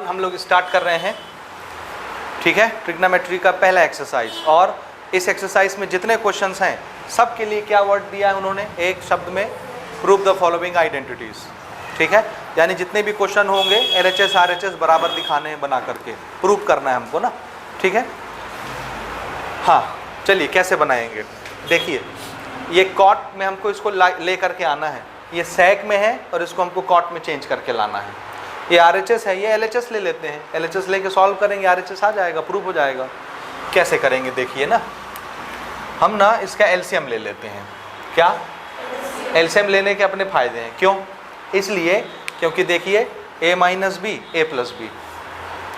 हम लोग स्टार्ट कर रहे हैं, ठीक है, ट्रिग्नोमेट्री का पहला एक्सरसाइज। और इस एक्सरसाइज में जितने क्वेश्चंस हैं सब के लिए क्या वर्ड दिया है उन्होंने, एक शब्द में, प्रूव द फॉलोइंग आइडेंटिटीज, ठीक है। यानी जितने भी क्वेश्चन होंगे LHS RHS बराबर दिखाने हैं, बना करके प्रूव करना है हमको ना, ठीक है। हाँ चलिए कैसे बनाएंगे, देखिए ये कॉट में हमको इसको ले करके आना है, ये सेक में है और इसको हमको कॉट में चेंज करके लाना है। ये RHS है, ये LHS ले लेते हैं, LHS लेके सॉल्व करेंगे, RHS आ जाएगा, प्रूव हो जाएगा। कैसे करेंगे देखिए ना, हम ना इसका LCM ले लेते हैं। क्या LCM लेने के अपने फायदे हैं, क्यों, इसलिए क्योंकि देखिए a minus B A plus b,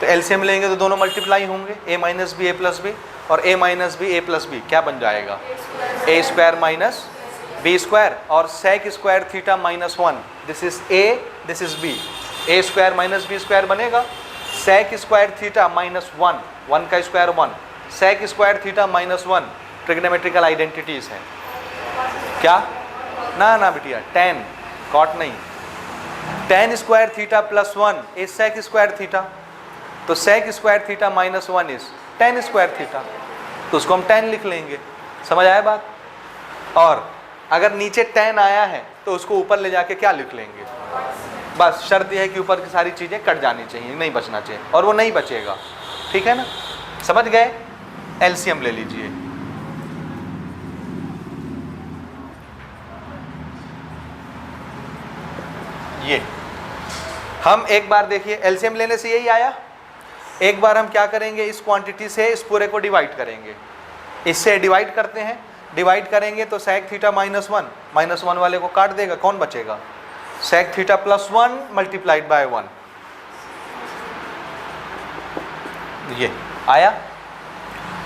तो LCM लेंगे तो दोनों मल्टीप्लाई होंगे, a minus B A plus b, और a minus B A plus b क्या बन जाएगा, a square minus b square, और sec square theta minus 1, this is a, this is b, a square minus b square बनेगा, sec square theta minus 1, 1 का square 1, sec square theta minus 1 trigonometrical identities हैं। क्या ना ना बिटिया, tan cot नहीं, tan square theta plus 1 is sec square theta, तो sec square theta minus 1 is tan square theta, तो उसको हम tan लिख लेंगे। समझ आया बात। और अगर नीचे tan आया है तो उसको ऊपर ले जाके क्या लिख लेंगे, बस शर्त यह है कि ऊपर की सारी चीज़ें कट जानी चाहिए, नहीं बचना चाहिए, और वो नहीं बचेगा, ठीक है ना, समझ गए। LCM ले लीजिए, ये हम एक बार देखिए LCM लेने से यही आया। एक बार हम क्या करेंगे, इस क्वांटिटी से इस पूरे को डिवाइड करेंगे, इससे डिवाइड करते हैं, डिवाइड करेंगे तो सेक थीटा माइनस 1 वाले को काट देगा, कौन बचेगा, sec theta plus 1 multiplied by 1, ये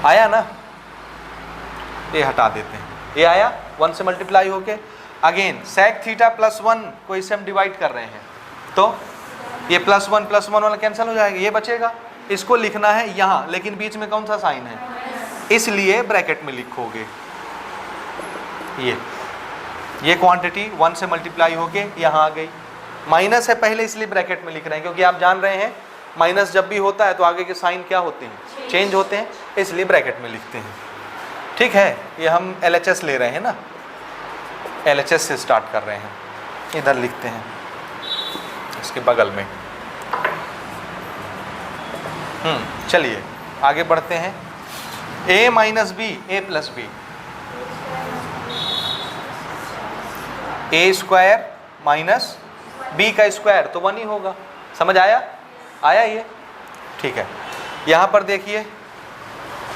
आया ना, ये हटा देते हैं, ये आया 1 से मल्टीप्लाई होके, अगेन सेक थीटा प्लस 1 को इससे हम डिवाइड कर रहे हैं, तो ये प्लस 1 वाला कैंसिल हो जाएगा, ये बचेगा। इसको लिखना है यहाँ, लेकिन बीच में कौन सा साइन है, इसलिए ब्रैकेट में लिखोगे, ये क्वांटिटी 1 से मल्टीप्लाई होके यहाँ आ गई, माइनस है पहले इसलिए ब्रैकेट में लिख रहे हैं, क्योंकि आप जान रहे हैं माइनस जब भी होता है तो आगे के साइन क्या होते हैं, चेंज होते हैं, इसलिए ब्रैकेट में लिखते हैं, ठीक है। ये हम LHS ले रहे हैं ना, LHS से स्टार्ट कर रहे हैं, इधर लिखते हैं इसके बगल में। चलिए आगे बढ़ते हैं, a minus B A plus B, A square minus B का स्क्वायर तो 1 ही होगा, समझ आया ये, ठीक है। यहाँ पर देखिए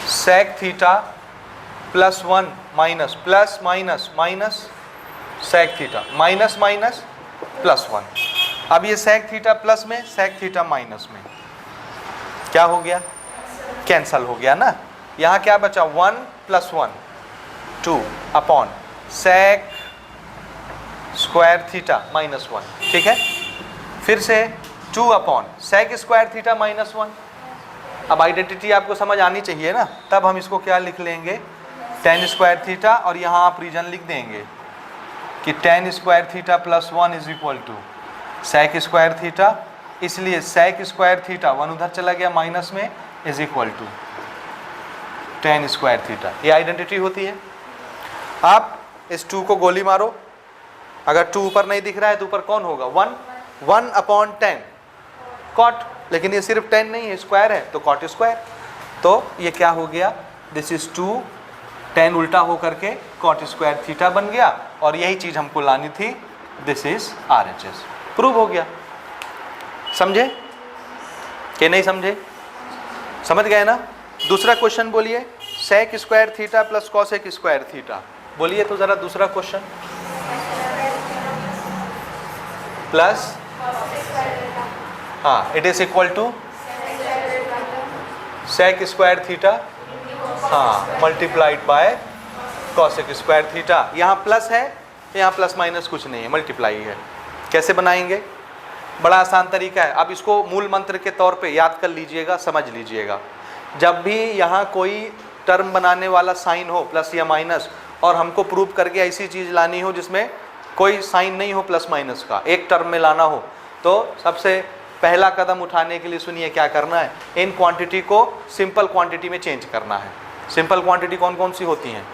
sec theta plus 1 minus plus minus minus sec theta minus minus plus 1, अब ये सेक थीटा प्लस में सेक थीटा माइनस में क्या हो गया, कैंसल हो गया ना। यहाँ क्या बचा, 1 + 1 2 upon sec square theta minus 1, ठीक है। फिर से 2 upon sec square theta minus 1। अब आइडेंटिटी आपको समझ आनी चाहिए ना, तब हम इसको क्या लिख लेंगे, tan स्क्वायर थीटा, और यहाँ आप रीजन लिख देंगे कि tan square theta plus 1 is equal to sec square theta, इसलिए सेक स्क्वायर थीटा 1 उधर चला गया माइनस में, is equal to tan square theta. ये आइडेंटिटी होती है। आप इस 2 को गोली मारो, अगर 2 ऊपर नहीं दिख रहा है तो ऊपर कौन होगा, 1 अपॉन 10 कॉट, लेकिन ये सिर्फ 10 नहीं है, स्क्वायर है तो कॉट स्क्वायर, तो ये क्या हो गया, दिस इज 2, 10 उल्टा हो करके कॉट स्क्वायर थीटा बन गया, और यही चीज़ हमको लानी थी, दिस इज RHS, प्रूव हो गया। समझे कि नहीं समझे, समझ गए ना। दूसरा क्वेश्चन बोलिए, sec square theta plus cosec square theta, बोलिए तो ज़रा दूसरा क्वेश्चन, प्लस हाँ it is equal to sec square theta हाँ multiplied by cosec square theta. यहाँ प्लस है, यहाँ प्लस माइनस कुछ नहीं है, मल्टीप्लाई है। कैसे बनाएंगे, बड़ा आसान तरीका है। अब इसको मूल मंत्र के तौर पे याद कर लीजिएगा, समझ लीजिएगा। जब भी यहाँ कोई टर्म बनाने वाला साइन हो प्लस या माइनस, और हमको प्रूव करके ऐसी चीज़ लानी हो जिसमें कोई साइन नहीं हो प्लस माइनस का, एक टर्म में लाना हो, तो सबसे पहला कदम उठाने के लिए सुनिए क्या करना है, इन क्वांटिटी को सिंपल क्वांटिटी में चेंज करना है। सिंपल क्वांटिटी कौन कौन सी होती हैं?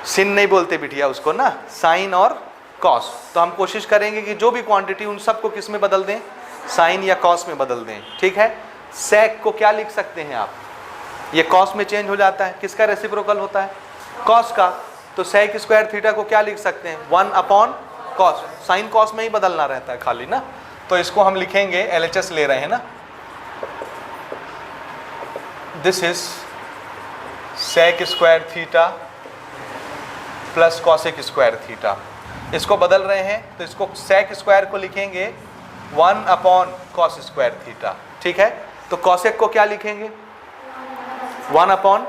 सिन नहीं बोलते बिटिया उसको ना, साइन और कॉस। तो हम कोशिश करेंगे कि जो भी क्वांटिटी उन सबको किस में बदल दें, साइन या कॉस में बदल दें। ठीक है, सेक को क्या लिख सकते हैं आप, ये कॉस में चेंज हो जाता है, किसका रेसिप्रोकल होता है? कॉस का। तो सेक स्क्वायर थीटा को क्या लिख सकते हैं? 1 अपॉन कॉस, साइन कॉस में ही बदलना रहता है खाली ना। तो इसको हम लिखेंगे, LHS ले रहे हैं ना, this is sec square theta plus cosec square theta. इसको बदल रहे हैं तो इसको सेक स्क्वायर को लिखेंगे 1 अपॉन कॉस स्क्वायर थीटा। ठीक है, तो कॉसेक को क्या लिखेंगे? 1 अपॉन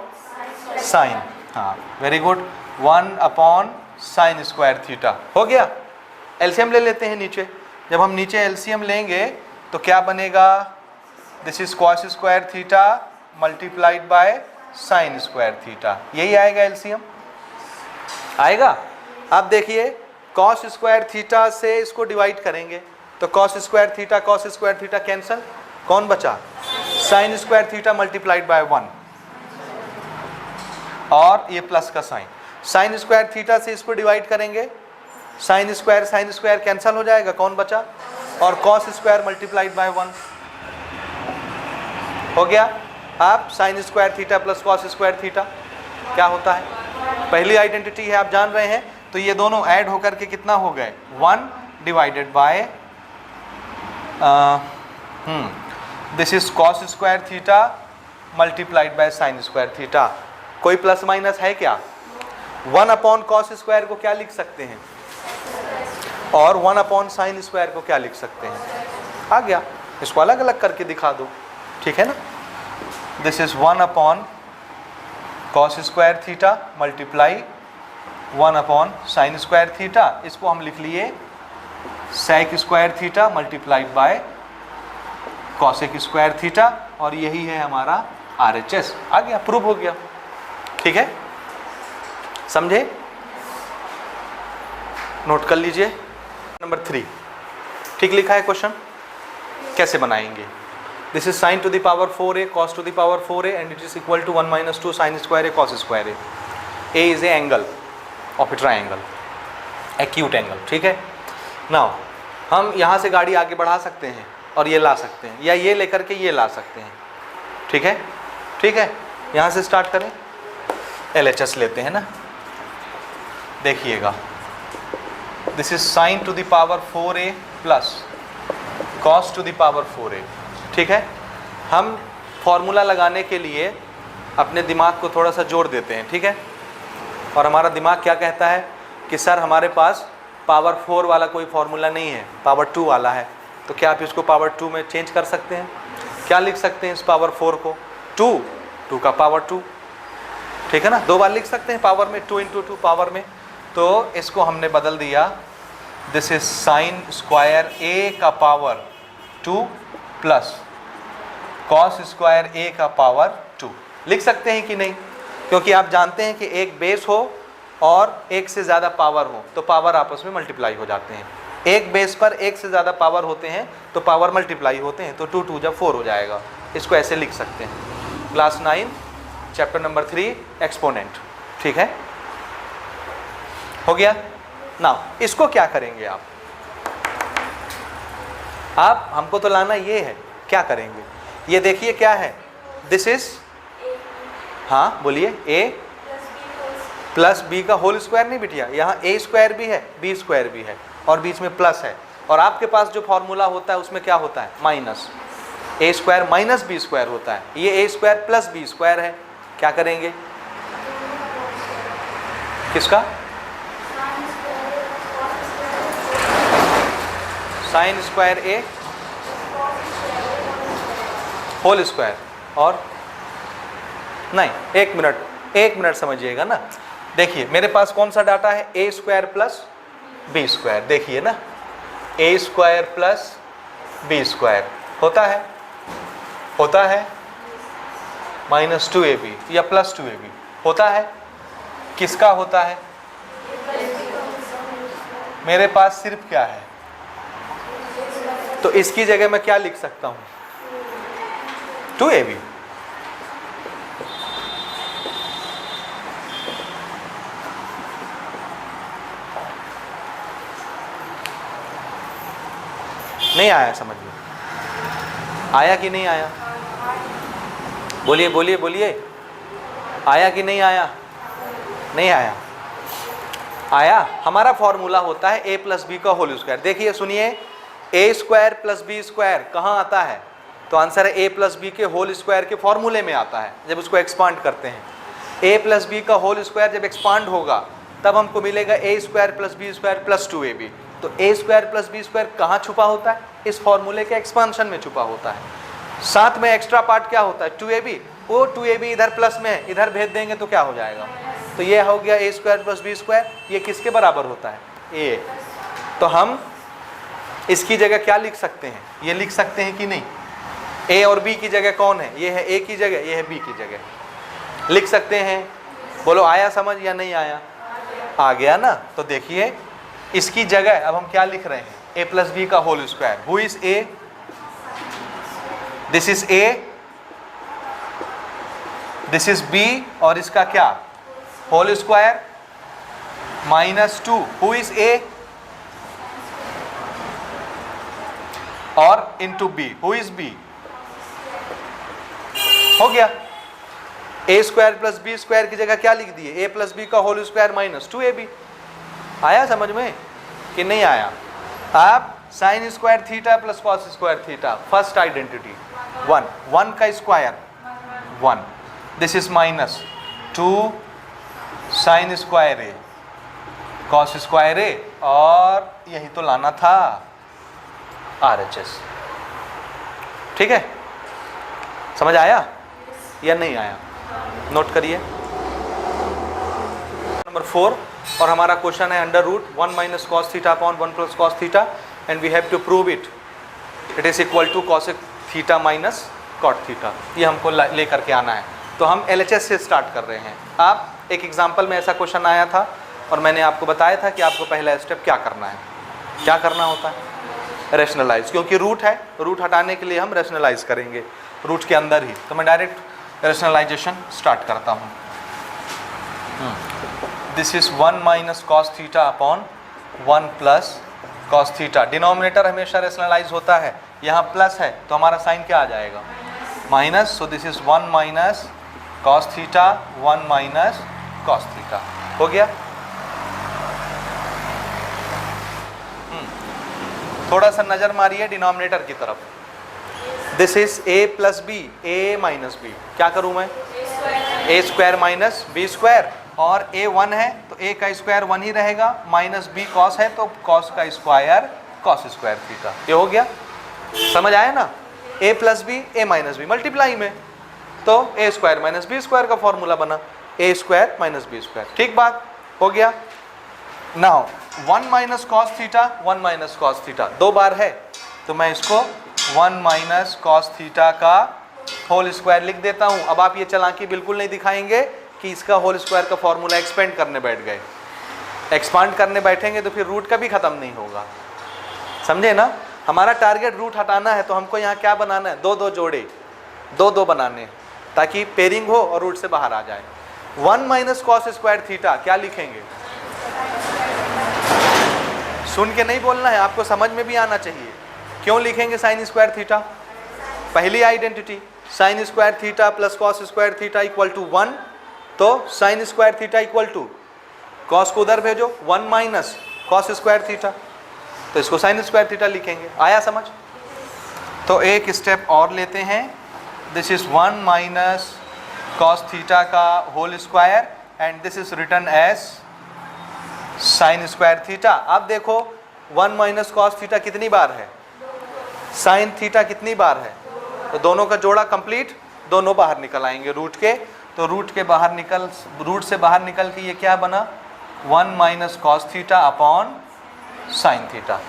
साइन। हाँ very good, 1 upon sine square theta. हो गया। एलसीएम ले लेते हैं नीचे। जब हम नीचे एलसीएम लेंगे तो क्या बनेगा? This is cos square theta multiplied by sine square theta. यही आएगा एलसीएम, आएगा। अब देखिए कॉस स्क्वायर थीटा से इसको डिवाइड करेंगे तो कॉस स्क्वायर थीटा कैंसल, कौन बचा? Sign square theta multiplied by 1 और ये प्लस का साइन। साइन स्क्वायर थीटा से इसको डिवाइड करेंगे, साइन स्क्वायर कैंसल हो जाएगा, कौन बचा? और कॉस स्क्वायर मल्टीप्लाइड बाय 1 हो गया। अब sign square theta plus cos square theta क्या होता है? पहली आइडेंटिटी है, आप जान रहे हैं। तो ये दोनों ऐड होकर के कितना हो गए? 1 divided by this is cos square theta multiplied by sine square theta. कोई प्लस माइनस है क्या? 1 अपॉन कॉस स्क्वायर को क्या लिख सकते हैं और 1 अपॉन साइन स्क्वायर को क्या लिख सकते हैं? आ गया। इसको अलग अलग करके दिखा दो, ठीक है ना। This is 1 upon cos square theta multiply 1 upon sine square theta. इसको हम लिख लिए sec square theta multiplied by cosec square theta, और यही है हमारा RHS। आ गया, प्रूव हो गया। ठीक है, समझे? नोट कर लीजिए। नंबर 3 ठीक लिखा है क्वेश्चन, कैसे बनाएंगे? This is sine to the power 4a cos to the power 4a and it is equal to 1 minus 2 sine square a cos square a। a is a angle of a triangle, acute angle. ठीक है, now हम यहाँ से गाड़ी आगे बढ़ा सकते हैं और ये ला सकते हैं, या ये लेकर के ये ला सकते हैं। ठीक है, ठीक है, यहाँ से स्टार्ट करें। LHS लेते हैं ना, देखिएगा। This is sine to the power 4a plus cos two the power 4a। ठीक है, हम फॉर्मूला लगाने के लिए अपने दिमाग को थोड़ा सा जोड़ देते हैं। ठीक है, और हमारा दिमाग क्या कहता है कि सर हमारे पास पावर 4 वाला कोई फॉर्मूला नहीं है, पावर 2 वाला है। तो क्या आप इसको पावर 2 में चेंज कर सकते हैं? क्या लिख सकते हैं इस पावर 4 को? 2 का पावर 2। ठीक है ना, 2 बार लिख सकते हैं पावर में, 2 × 2 पावर में। तो इसको हमने बदल दिया, this is sine square a का power 2 plus cos square a का पावर 2। लिख सकते हैं कि नहीं? क्योंकि आप जानते हैं कि एक बेस हो और एक से ज़्यादा पावर हो तो पावर आपस में मल्टीप्लाई हो जाते हैं। एक बेस पर एक से ज़्यादा पावर होते हैं तो पावर मल्टीप्लाई होते हैं। तो 2 2 जब 4 हो जाएगा। इसको ऐसे लिख सकते हैं। Class 9 chapter number 3 exponent. ठीक है, हो गया ना। इसको क्या करेंगे आप हमको तो लाना ये है, क्या करेंगे? ये देखिए क्या है, दिस इज, हाँ बोलिए, a प्लस बी का होल स्क्वायर नहीं बिटिया, यहाँ a स्क्वायर भी है b स्क्वायर भी है और बीच में प्लस है। और आपके पास जो फॉर्मूला होता है उसमें क्या होता है? Minus. a square minus b square होता है, ये a square plus b square है। क्या करेंगे? किसका? Sine square a whole square, और नहीं, एक मिनट समझिएगा ना। देखिए मेरे पास कौन सा डाटा है? a square plus b square. देखिए ना, a square plus b square होता है माइनस 2ab या प्लस 2ab होता है। किसका होता है? मेरे पास सिर्फ क्या है? तो इसकी जगह मैं क्या लिख सकता हूं, 2ab। नहीं आया समझ में? आया कि नहीं आया? बोलिए बोलिए बोलिए, आया कि नहीं आया? नहीं आया। आया। हमारा फॉर्मूला होता है a प्लस बी का होल स्क्वायर। देखिए सुनिए, a square plus b square कहाँ आता है? तो आंसर है a प्लस बी के होल स्क्वायर के फॉर्मूले में आता है, जब उसको एक्सपांड करते हैं। a प्लस बी का होल स्क्वायर जब एक्सपांड होगा तब हमको मिलेगा a square plus b square plus 2ab। तो a square plus b square कहाँ छुपा होता है? इस फॉर्मूले के एक्सपांशन में छुपा होता है। साथ में एक्स्ट्रा पार्ट क्या होता है? 2ab। वो 2ab इधर प्लस में, इधर भेज देंगे तो क्या हो जाएगा? तो ये हो गया a square plus b square. ये किसके बराबर होता है? a। तो हम इसकी जगह क्या लिख सकते हैं? ये लिख सकते हैं कि नहीं? a और b की जगह कौन है? ये है a की जगह, ये है b की जगह। लिख सकते हैं? बोलो आया समझ या नहीं आया? आ गया ना। तो देखिए इसकी जगह अब हम क्या लिख रहे हैं? a प्लस बी का whole square. Who is a? This is a, this is b, और इसका क्या? Whole square minus 2। Who is a? और into b। Who is b? हो गया। a square plus b square की जगह क्या लिख दिए? a प्लस बी का होल स्क्वायर माइनस 2ab। आया समझ में कि नहीं आया? आप sine square theta plus cos square theta, first identity 1, 1 का square 1, this is minus 2 sine square a cos square a, और यही तो लाना था RHS। ठीक है, समझ आया या नहीं आया? नोट करिए नंबर 4, और हमारा क्वेश्चन है under root 1 minus cos theta upon 1 plus cos theta, and we have to prove it is equal to cosec theta minus cot theta. ये हमको लेकर के आना है। तो हम LHS से स्टार्ट कर रहे हैं। आप एक एग्जाम्पल में ऐसा क्वेश्चन आया था और मैंने आपको बताया था कि आपको पहला स्टेप क्या करना है। क्या करना होता है? रैशनलाइज, क्योंकि रूट है, रूट हटाने के लिए हम रैशनलाइज करेंगे रूट के अंदर ही। तो मैं डायरेक्ट रैशनलाइजेशन स्टार्ट करता हूँ। This is 1 minus cos theta upon 1 plus cos theta. Denominator हमेशा रैशनलाइज होता है, यहाँ प्लस है तो हमारा साइन क्या आ जाएगा? Minus. So this is 1 minus cos theta 1 minus cos theta. हो गया। थोड़ा सा नजर मारिए डिनोमिनेटर की तरफ। This is a plus b, a minus b. क्या करूं मैं? a square minus b square, और a 1 है तो a का स्क्वायर 1 ही रहेगा, माइनस b कॉस है तो कॉस का स्क्वायर कॉस स्क्वायर थीटा। ये हो गया। समझ आया ना? a plus b, a minus b multiply में, तो a square minus b square का फॉर्मूला बना, a square minus b square. ठीक बात हो गया। Now 1 minus cos theta 1 minus cos theta 2 बार है, तो मैं इसको 1 माइनस कॉस थीटा का होल स्क्वायर लिख देता हूँ। अब आप ये चालाकी बिल्कुल नहीं दिखाएंगे कि इसका होल स्क्वायर का फॉर्मूला एक्सपेंड करने बैठ गए। एक्सपांड करने बैठेंगे तो फिर रूट का भी खत्म नहीं होगा। समझे ना? हमारा टारगेट रूट हटाना है, तो हमको यहाँ क्या बनाना है? 2 2 जोड़े, 2 2 बनाने, ताकि पेयरिंग हो और रूट से बाहर आ जाए। 1 माइनस कॉस स्क्वायर थीटा क्या लिखेंगे? सुन के नहीं बोलना है, आपको समझ में भी आना चाहिए। क्यों लिखेंगे साइन स्क्वायर थीटा? पहली identity, sine square theta plus cos square theta equal to 1, तो sine square theta equal to cos को उधर भेजो 1 माइनस कॉस स्क्वायर थीटा, तो इसको साइन स्क्वायर थीटा लिखेंगे। आया समझ? तो एक स्टेप और लेते हैं। This is 1 minus cos theta का whole square, and this is written as sine square theta. अब देखो 1 माइनस कॉस थीटा कितनी बार है? साइन थीटा कितनी बार है? तो दोनों का जोड़ा कंप्लीट, दोनों बाहर निकल आएंगे रूट के। तो रूट से बाहर निकल के ये क्या बना? 1 minus cos theta upon sine theta.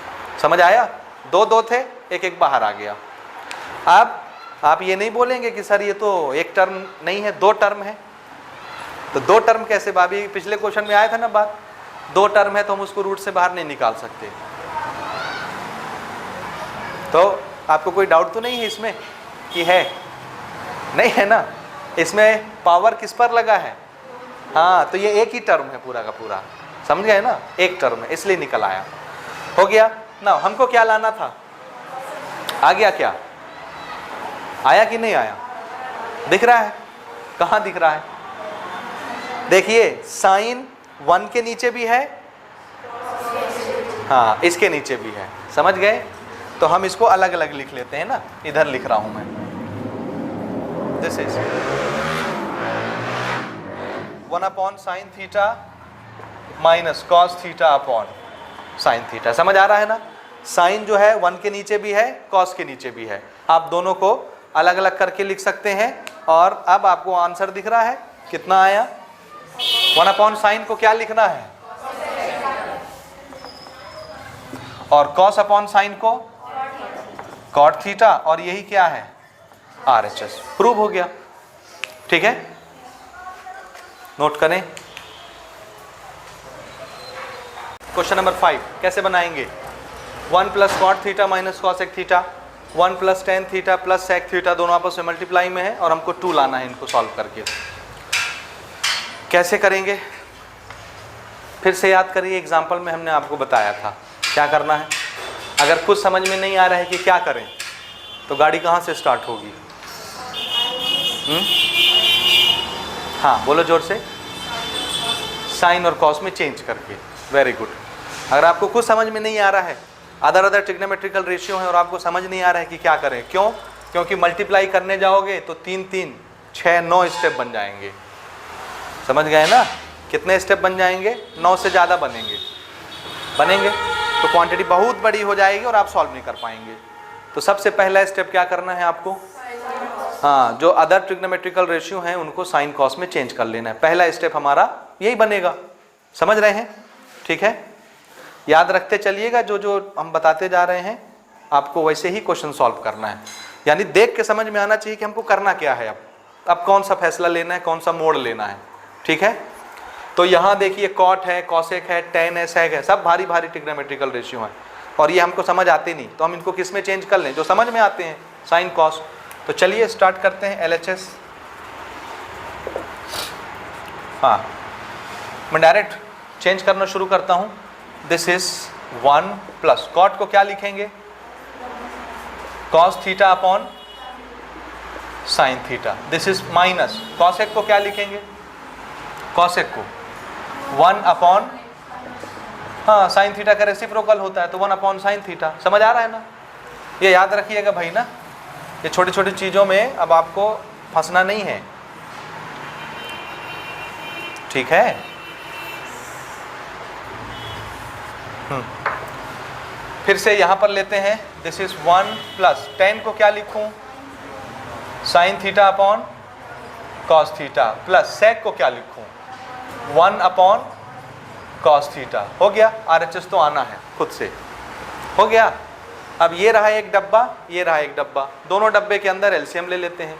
समझ आया? 2 2 थे, एक एक बाहर आ गया। अब आप ये नहीं बोलेंगे कि सर ये तो एक टर्म नहीं है, 2 टर्म है। तो 2 टर्म कैसे? भाभी पिछले क्वेश्चन में आया था ना बात, 2 टर्म है तो हम उसको रूट से बाहर नहीं निकाल सकते। तो आपको कोई डाउट तो नहीं है इसमें कि है? नहीं है ना? इसमें पावर किस पर लगा है? हाँ, तो ये एक ही टर्म है पूरा का पूरा, समझ गए ना? एक टर्म है, इसलिए निकल आया। हो गया ना? हमको क्या लाना था? आ गया क्या? आया कि नहीं आया? दिख रहा है? कहाँ दिख रहा है? देखिए, साइन 1 के नीचे भी है, हाँ इसके नीचे भी है, समझ गए? तो हम इसको अलग अलग लिख लेते हैं ना, इधर लिख रहा हूं मैं, this is 1/sin theta minus cos theta upon sin theta. समझ आ रहा है ना? साइन जो है 1 के नीचे भी है, cos के नीचे भी है, आप दोनों को अलग अलग करके लिख सकते हैं। और अब आपको आंसर दिख रहा है कितना आया? 1/sin को क्या लिखना है? और cos अपॉन साइन को cot थीटा, और यही क्या है? RHS। प्रूव हो गया, ठीक है? नोट करें। क्वेश्चन नंबर 5 कैसे बनाएंगे? 1 plus cot theta minus cosec theta, 1 plus tan theta plus sec theta, दोनों आपस में मल्टीप्लाई में है और हमको 2 लाना है इनको सॉल्व करके। कैसे करेंगे? फिर से याद करिए, एग्जाम्पल में हमने आपको बताया था क्या करना है। अगर कुछ समझ में नहीं आ रहा है कि क्या करें, तो गाड़ी कहाँ से स्टार्ट होगी? हाँ बोलो जोर से। साइन और कॉस में चेंज करके। Very good. अगर आपको कुछ समझ में नहीं आ रहा है, अदर ट्रिग्नोमेट्रिकल रेशियो है और आपको समझ नहीं आ रहा है कि क्या करें, क्यों? क्योंकि मल्टीप्लाई करने जाओगे तो 3 3 6 9 स्टेप बन जाएंगे। समझ गए ना? कितने स्टेप बन जाएंगे? 9 से ज़्यादा बनेंगे, तो क्वांटिटी बहुत बड़ी हो जाएगी और आप सॉल्व नहीं कर पाएंगे। तो सबसे पहला स्टेप क्या करना है आपको? हाँ, जो अदर ट्रिग्नोमेट्रिकल रेशियो हैं उनको साइन कॉस में चेंज कर लेना है। पहला स्टेप हमारा यही बनेगा। समझ रहे हैं? ठीक है, याद रखते चलिएगा, जो जो हम बताते जा रहे हैं आपको वैसे ही क्वेश्चन सॉल्व करना है। यानी देख के समझ में आना चाहिए कि हमको करना क्या है, अब कौन सा फैसला लेना है, कौन सा मोड़ लेना है। ठीक है, तो यहाँ देखिए कॉट है, कॉसेक है, टेन है, सेक है, सब भारी भारी ट्रिग्नोमेट्रिकल रेशियो हैं और ये हमको समझ आते नहीं, तो हम इनको किस में चेंज कर लें? जो समझ में आते हैं, साइन कॉस। तो चलिए स्टार्ट करते हैं LHS। हाँ, मैं डायरेक्ट चेंज करना शुरू करता हूँ। दिस इज 1 प्लस कॉट को क्या लिखेंगे? Cos theta upon sine theta. This is minus cosec को क्या लिखेंगे? कॉसेक को 1 अपॉन, हाँ साइन थीटा का रेसिप्रोकल होता है तो 1 अपॉन साइन थीटा। समझ आ रहा है ना? ये याद रखिएगा भाई ना, ये छोटी छोटी चीज़ों में अब आपको फंसना नहीं है। ठीक है, फिर से यहाँ पर लेते हैं। दिस इज 1 प्लस 10 को क्या लिखूं? Sine theta upon cos theta, plus sec को क्या लिखूं? 1 अपॉन कॉस थीटा। हो गया, RHS तो आना है खुद से। हो गया। अब ये रहा एक डब्बा, ये रहा एक डब्बा, दोनों डब्बे के अंदर एलसीएम ले लेते हैं।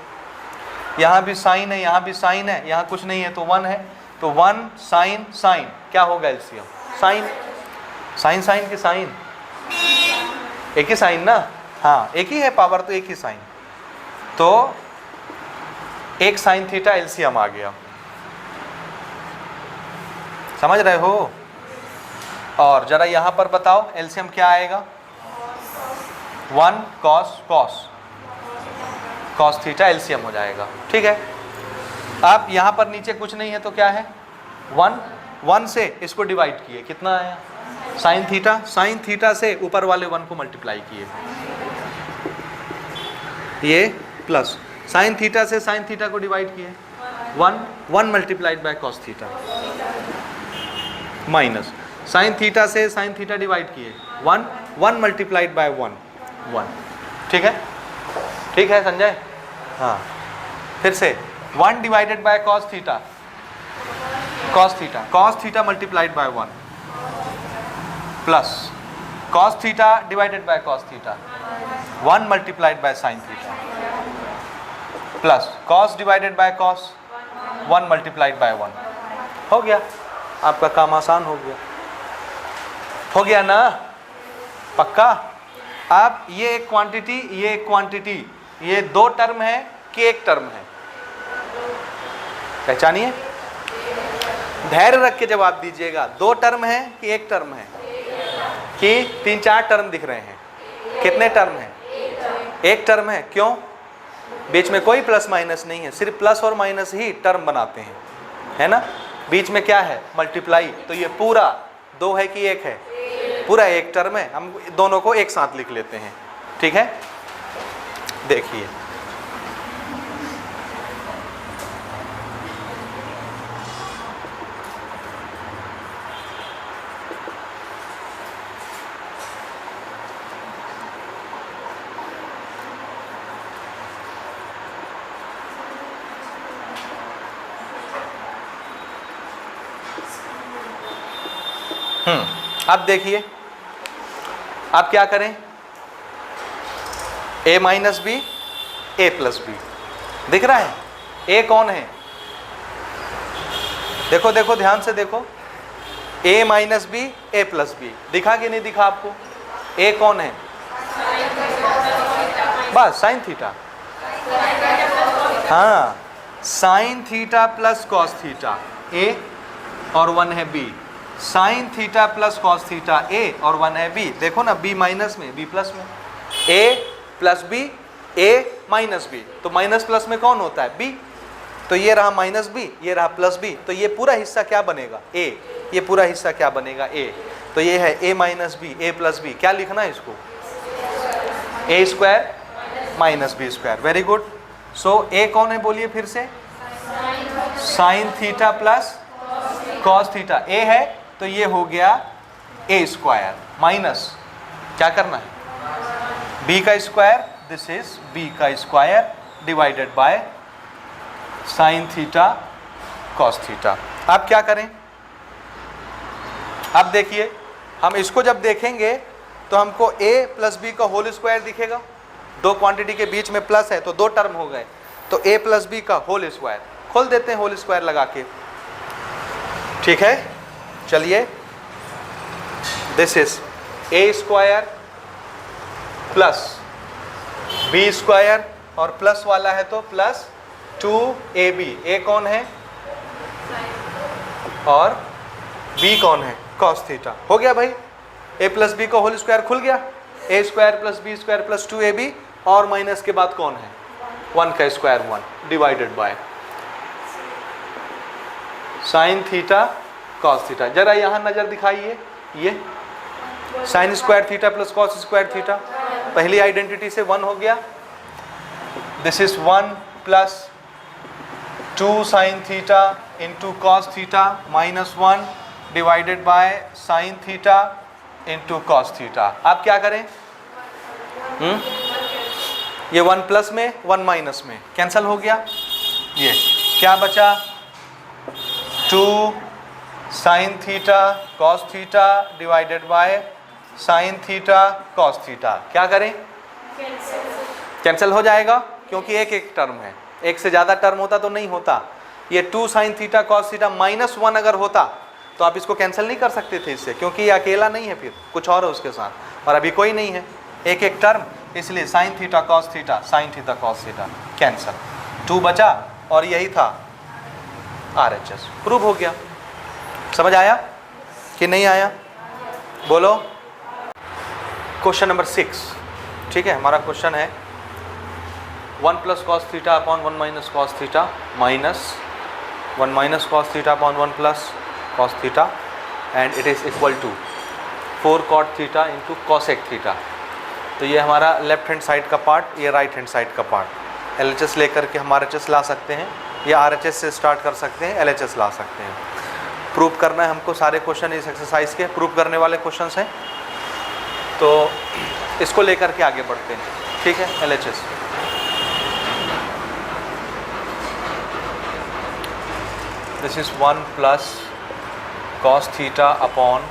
यहाँ भी साइन है, यहाँ भी साइन है, यहाँ कुछ नहीं है तो 1 है, तो 1 साइन साइन क्या होगा एलसीएम? साइन। साइन साइन की साइन, एक ही साइन ना? हाँ एक ही है, पावर तो एक ही साइन, तो एक साइन थीटा एलसीएम आ गया। समझ रहे हो? और जरा यहाँ पर बताओ एलसीएम क्या आएगा? 1 cos cos cos theta LCM हो जाएगा। ठीक है, अब यहाँ पर नीचे कुछ नहीं है तो क्या है? 1 से इसको डिवाइड किए, कितना आया? Sine theta. साइन थीटा से ऊपर वाले 1 को मल्टीप्लाई किए, ये प्लस साइन थीटा से साइन थीटा को डिवाइड किए, 1 multiplied by cos theta, minus sine theta से साइन थीटा डिवाइड किए, 1 मल्टीप्लाइड बाय 1। ठीक है, ठीक है संजय? हाँ, फिर से 1 divided by cos theta, cos theta multiplied by 1, plus cos theta divided by cos theta, 1 multiplied by sine theta, plus cos divided by cos, 1 multiplied by 1। हो गया, आपका काम आसान हो गया। हो गया ना? पक्का? अब ये एक क्वांटिटी, ये एक क्वांटिटी, ये दो टर्म है कि एक टर्म है? पहचानिए, धैर्य रख के जवाब दीजिएगा। दो टर्म है कि एक टर्म है? कि तीन चार टर्म दिख रहे हैं? कितने टर्म है? एक टर्म है। क्यों? बीच में कोई प्लस माइनस नहीं है, सिर्फ प्लस और माइनस ही टर्म बनाते हैं, है ना। बीच में क्या है? मल्टीप्लाई। तो ये पूरा दो है कि एक है? पूरा एक टर्म है। हम दोनों को एक साथ लिख लेते हैं, ठीक है। देखिए अब देखिए, अब क्या करें? a minus B, A plus b दिख रहा है। a कौन है? देखो देखो ध्यान से देखो, a minus B, A plus b दिखा कि नहीं दिखा आपको? a कौन है? बस साइन थीटा। हाँ, sine theta plus cos theta a और वन है b। Sine theta plus cos theta a और वन है b। देखो ना, b माइनस में, b प्लस में। a plus b, a minus b। तो माइनस प्लस में कौन होता है? b। तो ये रहा माइनस b, ये रहा प्लस b। तो ये पूरा हिस्सा क्या बनेगा? a। ये पूरा हिस्सा क्या बनेगा? a। तो ये है a minus b, a plus b। क्या लिखना है इसको? a square minus b square. Very good. So a कौन है बोलिए फिर से? Sign theta plus cos theta. a है तो ये हो गया a स्क्वायर माइनस, क्या करना है? b का स्क्वायर। दिस इज b का square divided by sine theta cos theta. अब क्या करें? अब देखिए, हम इसको जब देखेंगे तो हमको a प्लस बी का होल स्क्वायर दिखेगा। दो क्वांटिटी के बीच में प्लस है तो दो टर्म हो गए, तो a प्लस बी का होल स्क्वायर खोल देते हैं, होल स्क्वायर लगा के, ठीक है। चलिए, this is a square plus b square, और प्लस वाला है तो प्लस 2ab। a कौन है और b कौन है? Cos theta. हो गया भाई, a प्लस बी का होल स्क्वायर खुल गया। a square plus b square plus 2ab, और माइनस के बाद कौन है? 1 का square 1 divided by sine theta cos theta. जरा यहाँ नजर दिखाइए, ये sign square theta plus cos square theta, पहली आइडेंटिटी से 1 हो गया। This is 1 plus 2 sine theta into cos theta minus 1 divided by sine theta into cos theta. आप क्या करें? ये 1 प्लस में 1 माइनस में कैंसल हो गया। ये क्या बचा? 2 sine theta cos theta divided by sine theta cos theta. क्या करें? कैंसिल हो जाएगा, क्योंकि एक एक टर्म है, एक से ज़्यादा टर्म होता तो नहीं होता। ये 2 sine theta cos theta minus 1 अगर होता तो आप इसको कैंसिल नहीं कर सकते थे इससे, क्योंकि ये अकेला नहीं है, फिर कुछ और है उसके साथ, और अभी कोई नहीं है, एक एक टर्म। इसलिए sine theta cos theta, sine theta cos theta cancel, 2 बचा, और यही था RHS। प्रूव हो गया। समझ आया कि नहीं आया? बोलो। क्वेश्चन नंबर 6, ठीक है। हमारा क्वेश्चन है 1 plus cos theta upon 1 minus cos theta minus 1 minus cos theta upon 1 plus cos theta, and it is equal to 4 cot theta into cosec theta. तो ये हमारा लेफ्ट हैंड साइड का part, ये right hand side का part. LHS लेकर के हम RHS ला सकते हैं, या RHS से स्टार्ट कर सकते हैं, LHS ला सकते हैं। प्रूव करना है हमको, सारे क्वेश्चन इस एक्सरसाइज के प्रूव करने वाले क्वेश्चंस हैं, तो इसको लेकर के आगे बढ़ते हैं, ठीक है। LHS this is 1 plus cos theta upon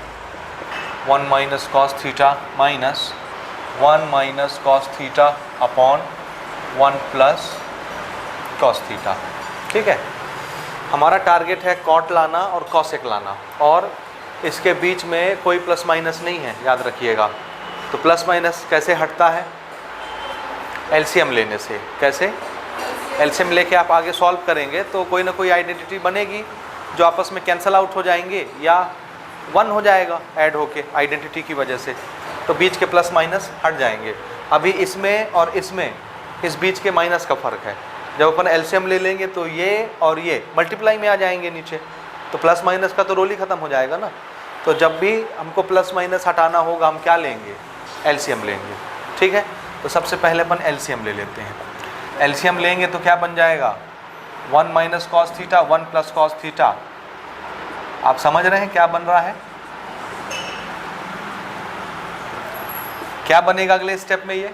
1 minus cos theta minus 1 minus cos theta upon 1 plus cos theta, ठीक है। हमारा टारगेट है कॉट लाना और कॉसेक लाना, और इसके बीच में कोई प्लस माइनस नहीं है, याद रखिएगा। तो प्लस माइनस कैसे हटता है? एलसीएम लेने से। कैसे? एलसीएम लेके आप आगे सॉल्व करेंगे तो कोई ना कोई आइडेंटिटी बनेगी जो आपस में कैंसल आउट हो जाएंगे या 1 हो जाएगा ऐड होके आइडेंटिटी की वजह से, तो बीच के प्लस माइनस हट जाएंगे। अभी इसमें और इसमें इस बीच के माइनस का फ़र्क है। जब अपन एलसीएम ले लेंगे तो ये और ये मल्टीप्लाई में आ जाएंगे नीचे, तो प्लस माइनस का तो रोल ही ख़त्म हो जाएगा ना। तो जब भी हमको प्लस माइनस हटाना होगा हम क्या लेंगे? एलसीएम लेंगे। ठीक है, तो सबसे पहले अपन एलसीएम ले लेते हैं। एलसीएम लेंगे तो क्या बन जाएगा? 1 minus cos theta 1 plus cos theta. आप समझ रहे हैं क्या बन रहा है? क्या बनेगा अगले स्टेप में? ये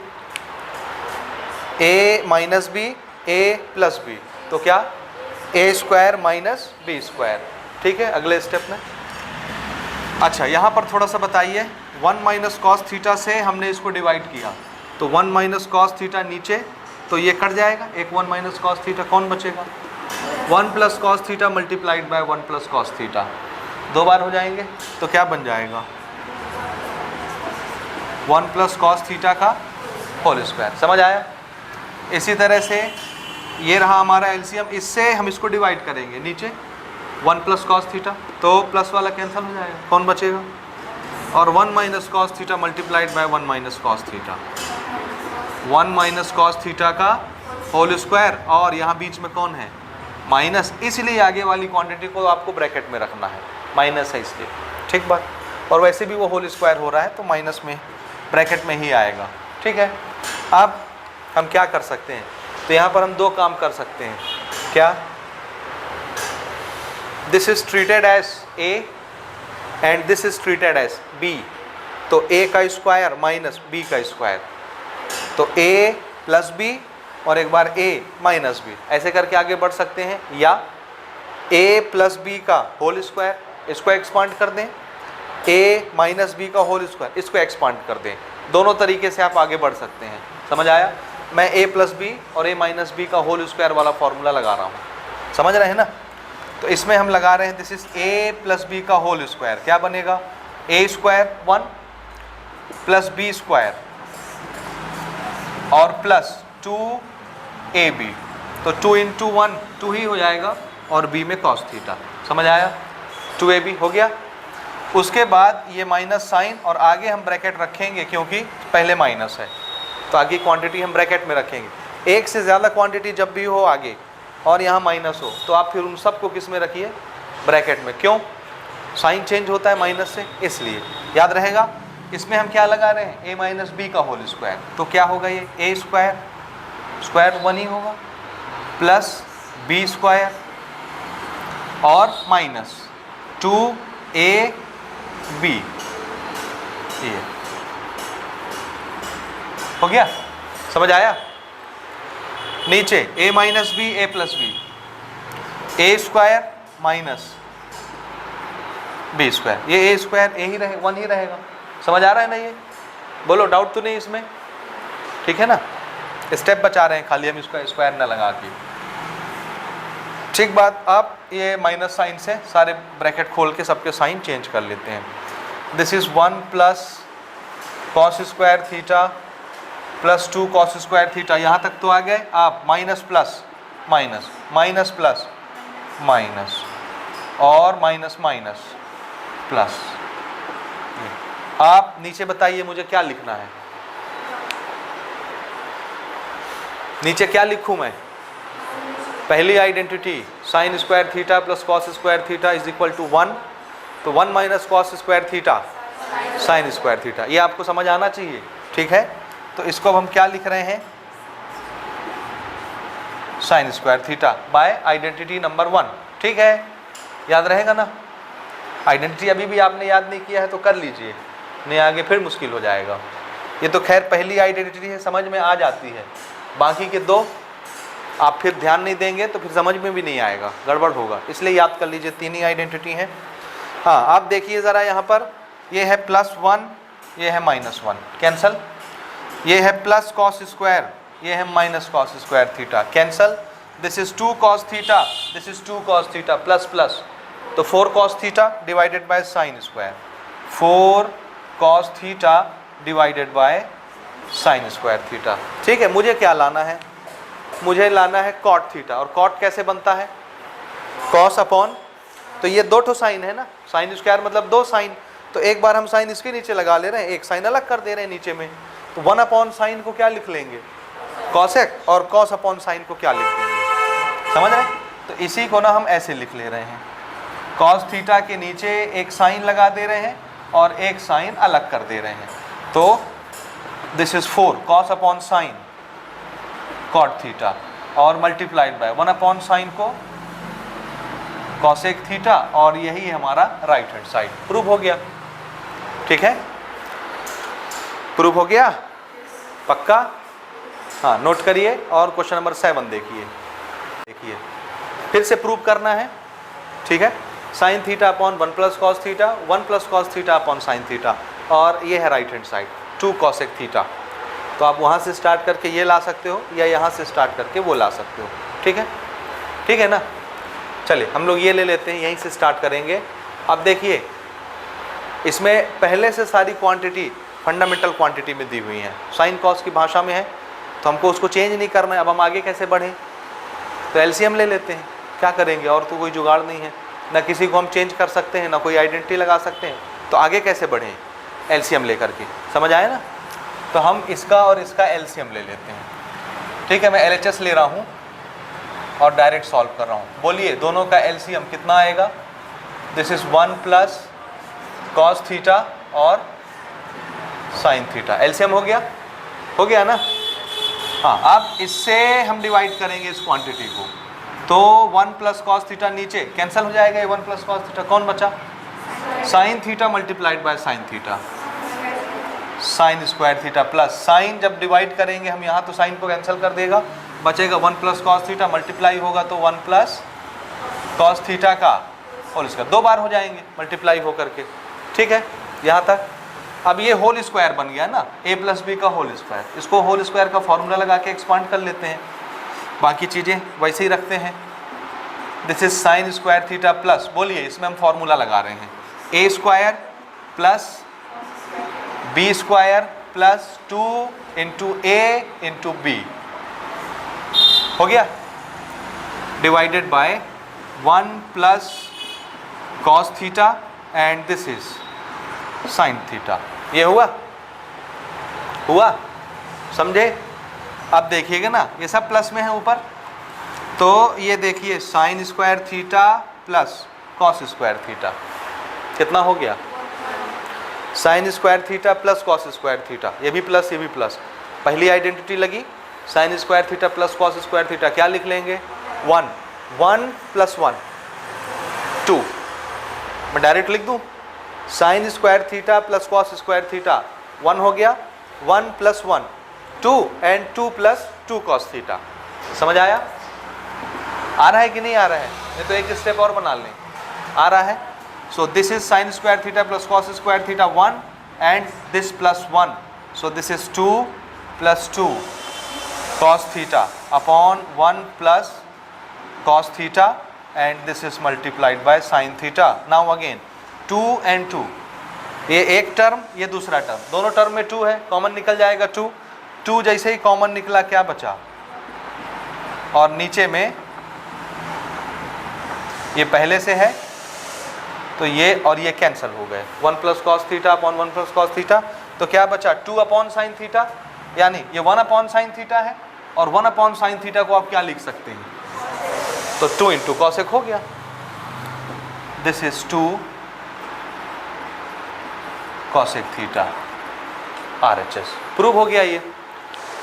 a minus B A plus b, तो क्या a square minus b square. ठीक है, अगले स्टेप में। अच्छा, यहाँ पर थोड़ा सा बताइए, 1 माइनस कॉस थीटा से हमने इसको डिवाइड किया तो 1 माइनस कॉस थीटा नीचे, तो ये कट जाएगा, एक 1 माइनस कॉस थीटा, कौन बचेगा? 1 plus cos theta multiplied by 1 plus cos theta, 2 बार हो जाएंगे, तो क्या बन जाएगा? 1 प्लस कॉस थीटा का होल स्क्वायर। समझ आया? इसी तरह से ये रहा हमारा एलसीएम, इससे हम इसको डिवाइड करेंगे नीचे 1 प्लस कॉस थीटा, तो प्लस वाला कैंसिल हो जाएगा, कौन बचेगा? और 1 minus cos theta multiplied by 1 minus cos theta, 1 minus cos theta का होल स्क्वायर, और यहाँ बीच में कौन है? माइनस, इसलिए आगे वाली क्वांटिटी को आपको ब्रैकेट में रखना है, माइनस है इसलिए। ठीक बात। और वैसे भी वो होल स्क्वायर हो रहा है तो माइनस में ब्रैकेट में ही आएगा। ठीक है, अब हम क्या कर सकते हैं? तो यहाँ पर हम 2 काम कर सकते हैं। क्या? This is treated as a and this is treated as b, तो a का स्क्वायर माइनस b का स्क्वायर, तो a प्लस बी और एक बार a माइनस बी, ऐसे करके आगे बढ़ सकते हैं। या a प्लस बी का होल स्क्वायर, इसको एक्सपांड कर दें, a माइनस बी का होल स्क्वायर, इसको एक्सपांड कर दें। दोनों तरीके से आप आगे बढ़ सकते हैं। समझ आया? मैं a प्लस बी और a माइनस बी का होल स्क्वायर वाला फॉर्मूला लगा रहा हूँ, समझ रहे हैं ना? तो इसमें हम लगा रहे हैं this is a plus b का होल स्क्वायर, क्या बनेगा? a square 1 plus b square और प्लस 2ab, तो 2 इंटू 1 2 ही हो जाएगा, और b में कॉस थीटा। समझ आया? 2ab हो गया। उसके बाद ये माइनस साइन, और आगे हम ब्रैकेट रखेंगे क्योंकि पहले माइनस है, तो आगे क्वांटिटी हम ब्रैकेट में रखेंगे। एक से ज़्यादा क्वांटिटी जब भी हो आगे और यहाँ माइनस हो, तो आप फिर उन सब को किस में रखिए? ब्रैकेट में। क्यों? साइन चेंज होता है माइनस से, इसलिए याद रहेगा। इसमें हम क्या लगा रहे हैं? a माइनस बी का होल स्क्वायर, तो क्या होगा? ये a स्क्वायर स्क्वायर 1 ही होगा, प्लस b स्क्वायर और माइनस 2ab, ये हो गया। समझ आया? नीचे a minus B A plus B, A square minus b square, ये ए स्क्वायर ए ही रहे 1 ही रहेगा। समझ आ रहा है ना? ये बोलो, डाउट तो नहीं इसमें? ठीक है ना? स्टेप बचा रहे हैं खाली हम, इसका स्क्वायर ना लगा के। ठीक बात। अब ये माइनस साइन से सारे ब्रैकेट खोल के सबके साइन चेंज कर लेते हैं। This is 1 plus cos square theta plus 2 cos square theta, यहाँ तक तो आ गए आप। Minus plus minus, minus plus minus, और माइनस माइनस प्लस। आप नीचे बताइए मुझे क्या लिखना है? नीचे क्या लिखूं मैं? पहली identity sine square theta plus cos square theta is equal to 1, तो 1 minus cos square theta sine square theta, ये आपको समझ आना चाहिए। ठीक है, तो इसको अब हम क्या लिख रहे हैं? Sine square theta by identity number 1। ठीक है, याद रहेगा ना? आइडेंटिटी अभी भी आपने याद नहीं किया है तो कर लीजिए, नहीं आगे फिर मुश्किल हो जाएगा। ये तो खैर पहली आइडेंटिटी है, समझ में आ जाती है। बाकी के 2 आप फिर ध्यान नहीं देंगे तो फिर समझ में भी नहीं आएगा, गड़बड़ होगा, इसलिए याद कर लीजिए 3 ही आइडेंटिटी हैं। हाँ, आप देखिए ज़रा यहाँ पर, ये है +1, ये है -1, कैंसल। ये है प्लस कॉस स्क्वायर, ये है minus cos square theta, cancel. This is 2 cos theta, this is 2 cos theta, plus plus, तो 4 cos theta divided by sine square, 4 cos theta divided by sine square theta. ठीक है, मुझे क्या लाना है, मुझे लाना है कॉट थीटा। और कॉट कैसे बनता है, कॉस अपॉन, तो ये दो ठो साइन है ना, साइन स्क्वायर मतलब दो साइन, तो एक बार हम साइन इसके नीचे लगा ले रहे हैं, एक साइन अलग कर दे रहे हैं नीचे में, तो 1 अपॉन साइन को क्या लिख लेंगे, कॉसेक, और कॉस अपॉन साइन को क्या लिख लेंगे, समझ रहे हैं। तो इसी को ना हम ऐसे लिख ले रहे हैं, कॉस थीटा के नीचे एक साइन लगा दे रहे हैं और एक साइन अलग कर दे रहे हैं, तो this is 4 cos upon sine cot theta और मल्टीप्लाइड बाय 1 अपॉन साइन को कॉसेक थीटा, और यही हमारा राइट हैंड साइड। प्रूव हो गया, ठीक है, प्रूव हो गया, पक्का। हाँ, नोट करिए और क्वेश्चन नंबर 7 देखिए, फिर से प्रूव करना है, ठीक है। Sign theta upon 1 plus cos theta, 1 plus cos theta upon sine theta, और ये है right hand side 2 cosec theta. तो आप वहाँ से स्टार्ट करके ये ला सकते हो या यहाँ से स्टार्ट करके वो ला सकते हो, ठीक है, ठीक है ना। चलिए हम लोग ये ले लेते हैं, यहीं से स्टार्ट करेंगे। अब देखिए इसमें पहले से सारी क्वांटिटी फंडामेंटल क्वांटिटी में दी हुई है, साइन कॉस की भाषा में है, तो हमको उसको चेंज नहीं करना है। अब हम आगे कैसे बढ़ें, तो एलसीएम ले लेते हैं, क्या करेंगे, और तो कोई जुगाड़ नहीं है, ना किसी को हम चेंज कर सकते हैं, ना कोई आइडेंटिटी लगा सकते हैं, तो आगे कैसे बढ़ें, एलसीएम लेकर के, समझ आया ना। तो हम इसका और इसका एलसीएम ले लेते हैं, ठीक है। मैं एलएचएस ले रहा हूँ और डायरेक्ट सॉल्व कर रहा हूँ। बोलिए दोनों का एलसीएम कितना आएगा, this is 1 plus cos theta और साइन थीटा, एलसीएम हो गया ना। हाँ, अब इससे हम डिवाइड करेंगे इस क्वांटिटी को, तो 1 प्लस कॉस थीटा नीचे कैंसिल हो जाएगा, ये 1 प्लस कॉस थीटा, कौन बचा, sine theta multiplied by sine theta, sine square theta plus sign, जब डिवाइड करेंगे हम यहाँ तो साइन को कैंसिल कर देगा, बचेगा 1 प्लस कॉस थीटा, मल्टीप्लाई होगा तो 1 प्लस कॉस थीटा का होल स्क्वायर, 2 बार हो जाएंगे मल्टीप्लाई हो करके, ठीक है, यहाँ तक। अब ये होल स्क्वायर बन गया ना, a प्लस बी का होल स्क्वायर, इसको होल स्क्वायर का फॉर्मूला लगा के एक्सपांड कर लेते हैं, बाकी चीज़ें वैसे ही रखते हैं। This is sine square theta plus, बोलिए इसमें हम फॉर्मूला लगा रहे हैं, a square plus b square plus 2 into a into b, हो गया, divided by 1 plus cos theta and this is sign theta. ये हुआ समझे। अब देखिएगा ना, ये सब प्लस में है ऊपर, तो ये देखिए sign square theta plus cos square theta, कितना हो गया, sign square theta plus cos square theta, ये भी प्लस ये भी प्लस, पहली आइडेंटिटी लगी, sign square theta plus cos square theta, क्या लिख लेंगे, 1 प्लस 1 2, मैं डायरेक्ट लिख दूँ, sign square theta plus cos square theta 1 हो गया, 1 plus 1 2 and 2 plus 2 cos theta, समझ आया, आ रहा है कि नहीं आ रहा है, ये तो एक स्टेप और बना लें, आ रहा है। सो this is sine square theta plus cos square theta 1 and this plus 1, so this is 2 plus 2 cos theta upon 1 plus cos theta and this is multiplied by sine theta. Now again 2 and 2, ये एक term ये दूसरा term, दोनों term में 2 है, common निकल जाएगा 2 जैसे ही कॉमन निकला क्या बचा, और नीचे में ये पहले से है तो ये और ये कैंसिल हो गए, 1 plus cos theta upon 1 plus cos theta, तो क्या बचा 2 अपॉन साइन थीटा, यानी ये 1 अपॉन साइन थीटा है, और 1 अपॉन साइन थीटा को आप क्या लिख सकते हैं, तो 2 इंटू कॉसेक हो गया, this is 2 cosec theta RHS, prove हो गया। ये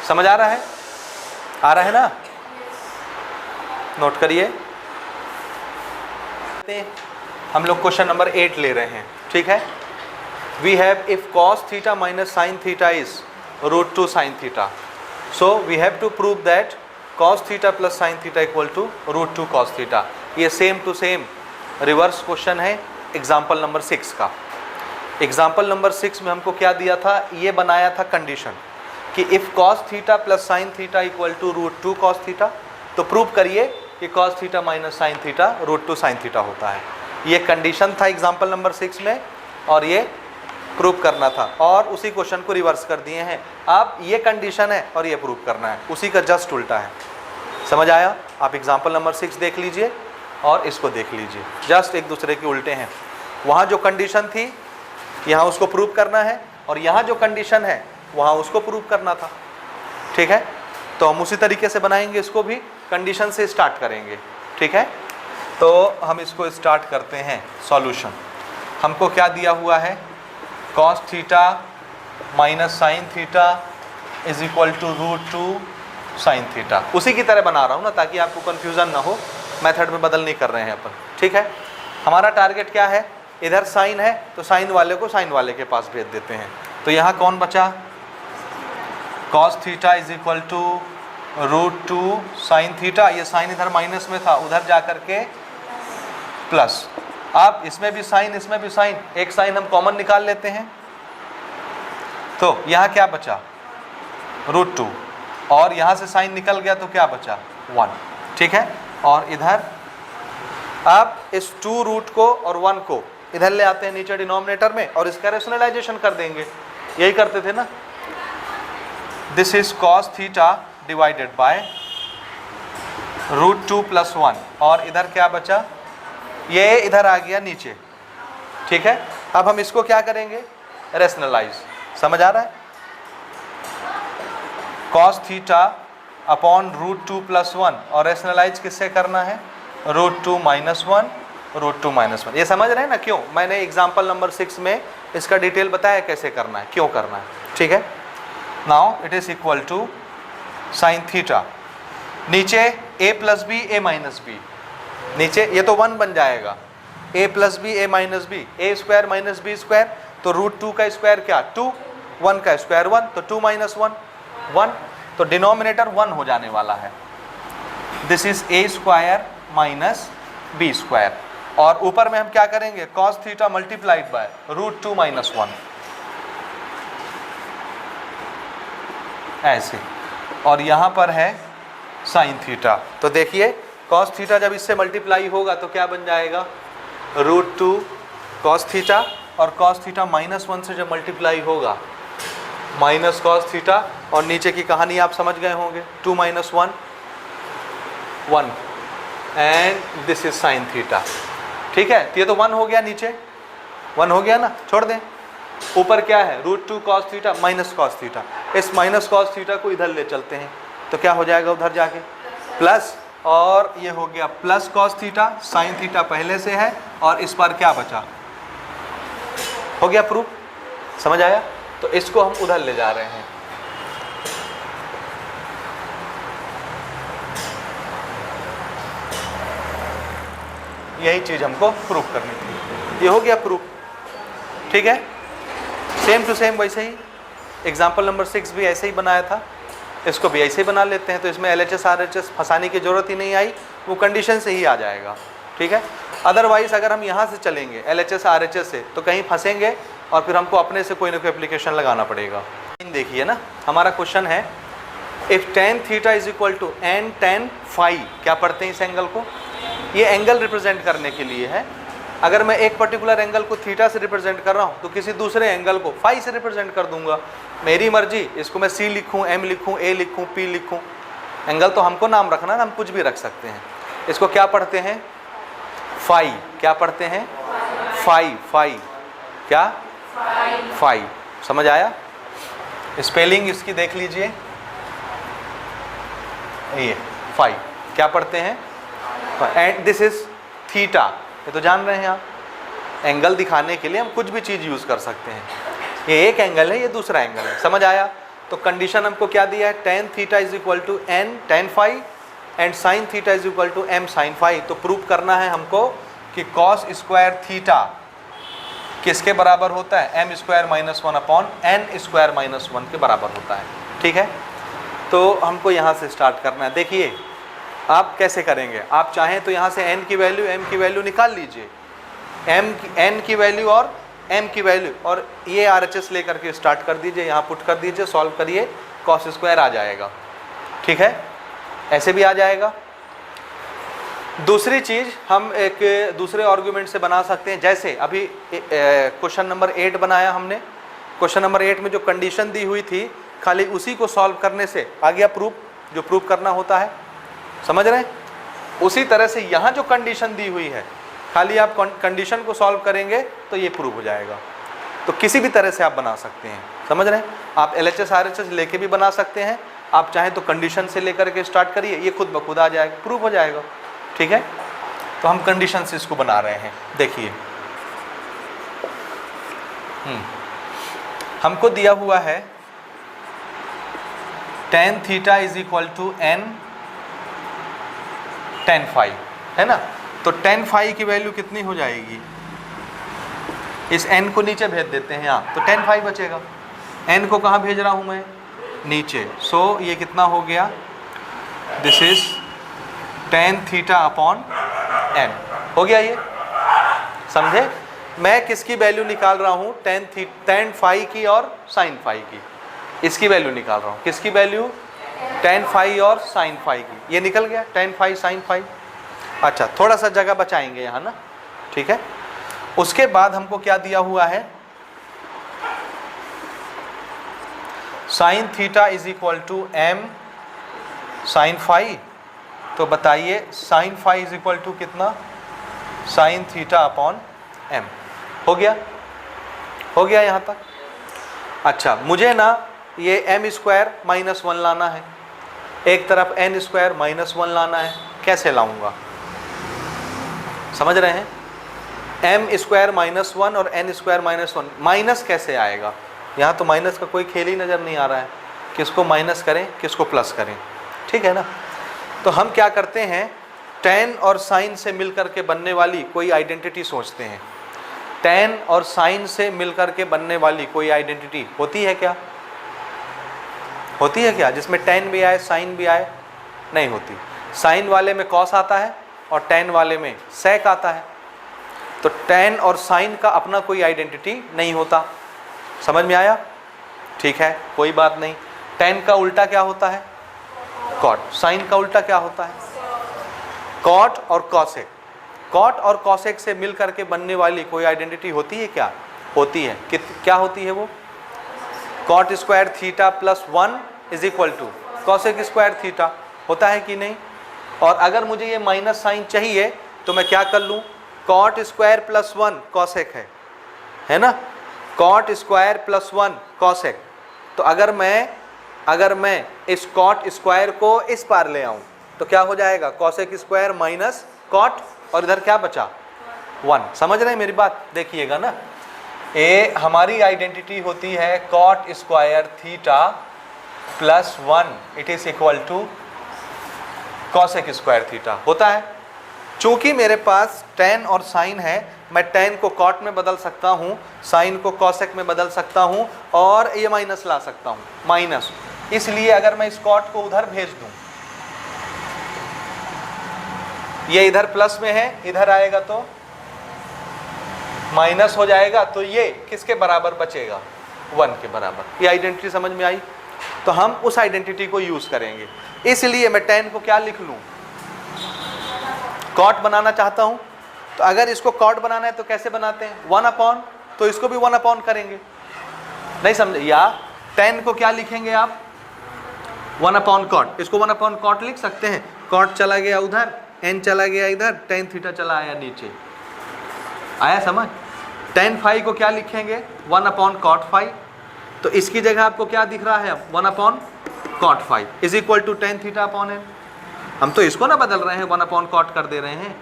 समझ आ रहा है ना, नोट करिए। हम लोग क्वेश्चन नंबर 8 ले रहे हैं, ठीक है। We have if cos theta minus sine theta is √2 sine theta, so we have to prove that cos theta plus sine theta equal to √2 cos theta. ये same to same reverse question है example number 6 का। Example number 6 में हमको क्या दिया था, ये बनाया था कंडीशन कि if cos theta plus sine theta equal to √2 cos theta, तो प्रूव करिए कि cos theta minus sine theta √2 sine theta होता है। ये कंडीशन था एग्जाम्पल नंबर 6 में, और ये प्रूव करना था और उसी क्वेश्चन को रिवर्स कर दिए हैं। अब ये कंडीशन है और ये प्रूव करना है, उसी का जस्ट उल्टा है। समझ आया? आप एग्जाम्पल नंबर 6 देख लीजिए और इसको देख लीजिए, जस्ट एक दूसरे के उल्टे हैं। वहाँ जो कंडीशन थी यहाँ उसको प्रूव करना है और यहाँ जो कंडीशन है वहाँ उसको प्रूव करना था। ठीक है, तो हम उसी तरीके से बनाएंगे, इसको भी कंडीशन से स्टार्ट करेंगे। ठीक है, तो हम इसको स्टार्ट करते हैं। सॉल्यूशन हमको क्या दिया हुआ है, cos theta minus sine theta is equal to √2 sine theta. उसी की तरह बना रहा हूँ ना, ताकि आपको कन्फ्यूज़न ना हो, मेथड में बदल नहीं कर रहे हैं अपन। ठीक है, हमारा टारगेट क्या है, इधर साइन है तो साइन वाले को साइन वाले के पास भेज देते हैं। तो यहाँ कौन बचा, cos theta is equal to √2 sine theta. ये साइन इधर माइनस में था, उधर जा कर के प्लस। अब इसमें भी साइन इसमें भी साइन, एक साइन हम कॉमन निकाल लेते हैं। तो यहाँ क्या बचा, √2, और यहाँ से साइन निकल गया तो क्या बचा, 1। ठीक है, और इधर आप इस 2 रूट को और 1 को इधर ले आते हैं नीचे डिनोमिनेटर में और इसका रेशनलाइजेशन कर देंगे। यही करते थे ना। This is cos theta divided by √2 + 1, और इधर क्या बचा, ये इधर आ गया नीचे। ठीक है, अब हम इसको क्या करेंगे, रेशनलाइज। समझ आ रहा है, cos थीटा अपॉन √2 + 1, और रेशनलाइज किससे करना है, √2 - 1 √2 - 1। ये समझ रहे हैं ना, क्यों मैंने एग्जाम्पल नंबर 6 में इसका डिटेल बताया कैसे करना है, क्यों करना है। ठीक है, now it is equal to sine theta, नीचे a + b a - b, नीचे ये तो 1 बन जाएगा, a + b a - b, a² - b², तो √2 का स्क्वायर क्या 2, 1 का स्क्वायर 1, तो 2 - 1 1, तो डिनोमिनेटर 1 हो जाने वाला है। दिस इज a² - b², और ऊपर में हम क्या करेंगे, cos थीटा मल्टीप्लाइड बाय √2 - 1, ऐसे, और यहाँ पर है साइन थीटा। तो देखिए cos थीटा जब इससे मल्टीप्लाई होगा तो क्या बन जाएगा, √2 cos थीटा, और cos थीटा -1 से जब मल्टीप्लाई होगा माइनस cos थीटा, और नीचे की कहानी आप समझ गए होंगे, 2 - 1 1, and this is sine theta. ठीक है, तो ये तो 1 हो गया, नीचे 1 हो गया ना, छोड़ दें। ऊपर क्या है, √2 cos theta minus cos theta, इस माइनस cos थीटा को इधर ले चलते हैं तो क्या हो जाएगा, उधर जाके प्लस, और ये हो गया plus cos theta, sine theta पहले से है, और इस पर क्या बचा, हो गया प्रूफ। समझ आया? तो इसको हम उधर ले जा रहे हैं। यही चीज हमको प्रूफ करनी थी, ये हो गया प्रूफ। ठीक है, सेम टू सेम वैसे ही एग्जाम्पल नंबर 6 भी ऐसे ही बनाया था, इसको भी ऐसे ही बना लेते हैं। तो इसमें LHS RHS फंसाने की जरूरत ही नहीं आई, वो कंडीशन से ही आ जाएगा। ठीक है, अदरवाइज अगर हम यहाँ से चलेंगे LHS RHS से तो कहीं फंसेंगे और फिर हमको अपने से कोई ना कोई एप्लीकेशन लगाना पड़ेगा। देखिए ना, हमारा क्वेश्चन है if tan theta is equal to n tan phi, क्या पढ़ते हैं इस एंगल को, ये एंगल रिप्रेजेंट करने के लिए है। अगर मैं एक पर्टिकुलर एंगल को थीटा से रिप्रेजेंट कर रहा हूँ तो किसी दूसरे एंगल को फाई से रिप्रेजेंट कर दूंगा, मेरी मर्जी। इसको मैं C लिखूँ, M लिखूँ, A लिखूँ, P लिखूँ, एंगल तो हमको नाम रखना है, हम कुछ भी रख सकते हैं। इसको क्या पढ़ते हैं, फाई। क्या पढ़ते हैं, फाई। फाई क्या, फाई। समझ आया? स्पेलिंग इसकी देख लीजिए, ये फाई क्या पढ़ते हैं, एंड दिस इज थीटा। ये तो जान रहे हैं आप, एंगल दिखाने के लिए हम कुछ भी चीज़ यूज़ कर सकते हैं। ये एक एंगल है, ये दूसरा एंगल है। समझ आया? तो कंडीशन हमको क्या दिया है, tan theta is equal to n tan phi and sin theta is equal to m sin phi। तो प्रूव करना है हमको कि cos स्क्वायर थीटा किसके बराबर होता है, m² - 1 अपॉन n² - 1 के बराबर होता है। ठीक है, तो हमको यहाँ से स्टार्ट करना है। देखिए आप कैसे करेंगे, आप चाहें तो यहाँ से n की वैल्यू m की वैल्यू निकाल लीजिए, n की वैल्यू और m की वैल्यू, और ये RHS लेकर के स्टार्ट कर दीजिए, यहाँ पुट कर दीजिए, सॉल्व करिए, cos स्क्वायर आ जाएगा। ठीक है, ऐसे भी आ जाएगा। दूसरी चीज हम एक दूसरे आर्गुमेंट से बना सकते हैं, जैसे अभी क्वेश्चन नंबर 8 बनाया हमने। क्वेश्चन नंबर 8 में जो कंडीशन दी हुई थी, खाली उसी को सॉल्व करने से आ गया प्रूफ, जो प्रूफ करना होता है, समझ रहे हैं? उसी तरह से यहाँ जो कंडीशन दी हुई है, खाली आप कंडीशन को सॉल्व करेंगे तो ये प्रूफ हो जाएगा। तो किसी भी तरह से आप बना सकते हैं, समझ रहे हैं? आप LHS RHS लेके भी बना सकते हैं, आप चाहें तो कंडीशन से लेकर के स्टार्ट करिए, ये खुद ब खुद आ जाएगा, प्रूफ हो जाएगा। ठीक है, तो हम कंडीशन से इसको बना रहे हैं। देखिए हमको दिया हुआ है tan theta is equal to n tan phi, है ना? तो tan फाई की वैल्यू कितनी हो जाएगी? इस n को नीचे भेज देते हैं यहाँ, तो tan फाई बचेगा। n को कहाँ भेज रहा हूँ मैं? नीचे। सो ये कितना हो गया? This is tan theta upon n। हो गया ये, समझे? मैं किसकी वैल्यू निकाल रहा हूँ? tan फाई की और sin फाई की, इसकी वैल्यू निकाल रहा हूँ। किसकी वैल्यू? tan फाई और sin फाई की। ये निकल गया tan फाई sin फाई। अच्छा, थोड़ा सा जगह बचाएंगे यहाँ ना, ठीक है? उसके बाद हमको क्या दिया हुआ है? sin theta is equal to m sin phi. तो बताइए sin phi is equal to कितना? sin theta upon m। हो गया? हो गया यहाँ तक? अच्छा, मुझे ना ये m स्क्वायर माइनस 1 लाना है, एक तरफ n स्क्वायर माइनस 1 लाना है। कैसे लाऊंगा? समझ रहे हैं? m स्क्वायर माइनस 1 और n स्क्वायर माइनस 1, माइनस कैसे आएगा? यहाँ तो माइनस का कोई खेल ही नज़र नहीं आ रहा है, किसको माइनस करें किसको प्लस करें, ठीक है ना? तो हम क्या करते हैं, tan और sin से मिलकर के बनने वाली कोई आइडेंटिटी सोचते हैं। tan और sin से मिलकर के बनने वाली कोई आइडेंटिटी होती है क्या? होती है क्या जिसमें tan भी आए sin भी आए? नहीं होती। sin वाले में cos आता है और tan वाले में sec आता है। तो tan और sin का अपना कोई आइडेंटिटी नहीं होता। समझ में आया? ठीक है, कोई बात नहीं। tan का उल्टा क्या होता है? cot। sin का उल्टा क्या होता है? cot और cosec। cot और cosec से मिल करके बनने वाली कोई आइडेंटिटी होती है क्या? होती है। क्या होती है वो? cot square theta plus 1 is equal to cosec square theta. होता है कि नहीं? और अगर मुझे ये माइनस साइन चाहिए तो मैं क्या कर लूँ? cot स्क्वायर प्लस 1 cosec है ना? cot square plus 1 cosec। तो अगर मैं इस cot स्क्वायर को इस पार ले आऊँ तो क्या हो जाएगा? cosec स्क्वायर माइनस cot, और इधर क्या बचा? 1। समझ रहे हैं मेरी बात? देखिएगा ना, ए हमारी आइडेंटिटी होती है cot square theta plus 1 it is equal to cosec square theta. होता है? चूंकि मेरे पास tan और sin है, मैं tan को cot में बदल सकता हूँ, sin को cosec में बदल सकता हूँ, और ये माइनस ला सकता हूँ, माइनस। इसलिए अगर मैं इस cot को उधर भेज दूँ, ये इधर प्लस में है, इधर आएगा तो माइनस हो जाएगा, तो ये किसके बराबर बचेगा? 1 के बराबर। ये आइडेंटिटी समझ में आई? तो हम उस आइडेंटिटी को यूज करेंगे। इसलिए मैं tan को क्या लिख लूँ? cot बनाना चाहता हूँ, तो अगर इसको cot बनाना है तो कैसे बनाते हैं? 1 अपॉन, तो इसको भी 1 अपॉन करेंगे। नहीं समझे? या tan को क्या लिखेंगे आप? 1 अपॉन cot। इसको 1 अपॉन cot लिख सकते हैं। cot चला गया उधर, n चला गया इधर, tan थीटा चला आया नीचे। आया समझ? tan फाई को क्या लिखेंगे? 1 अपॉन cot फाई। तो इसकी जगह आपको क्या दिख रहा है अब? 1 upon cot phi is equal to tan theta upon n। हम तो इसको ना बदल रहे हैं, 1 अपॉन cot कर दे रहे हैं।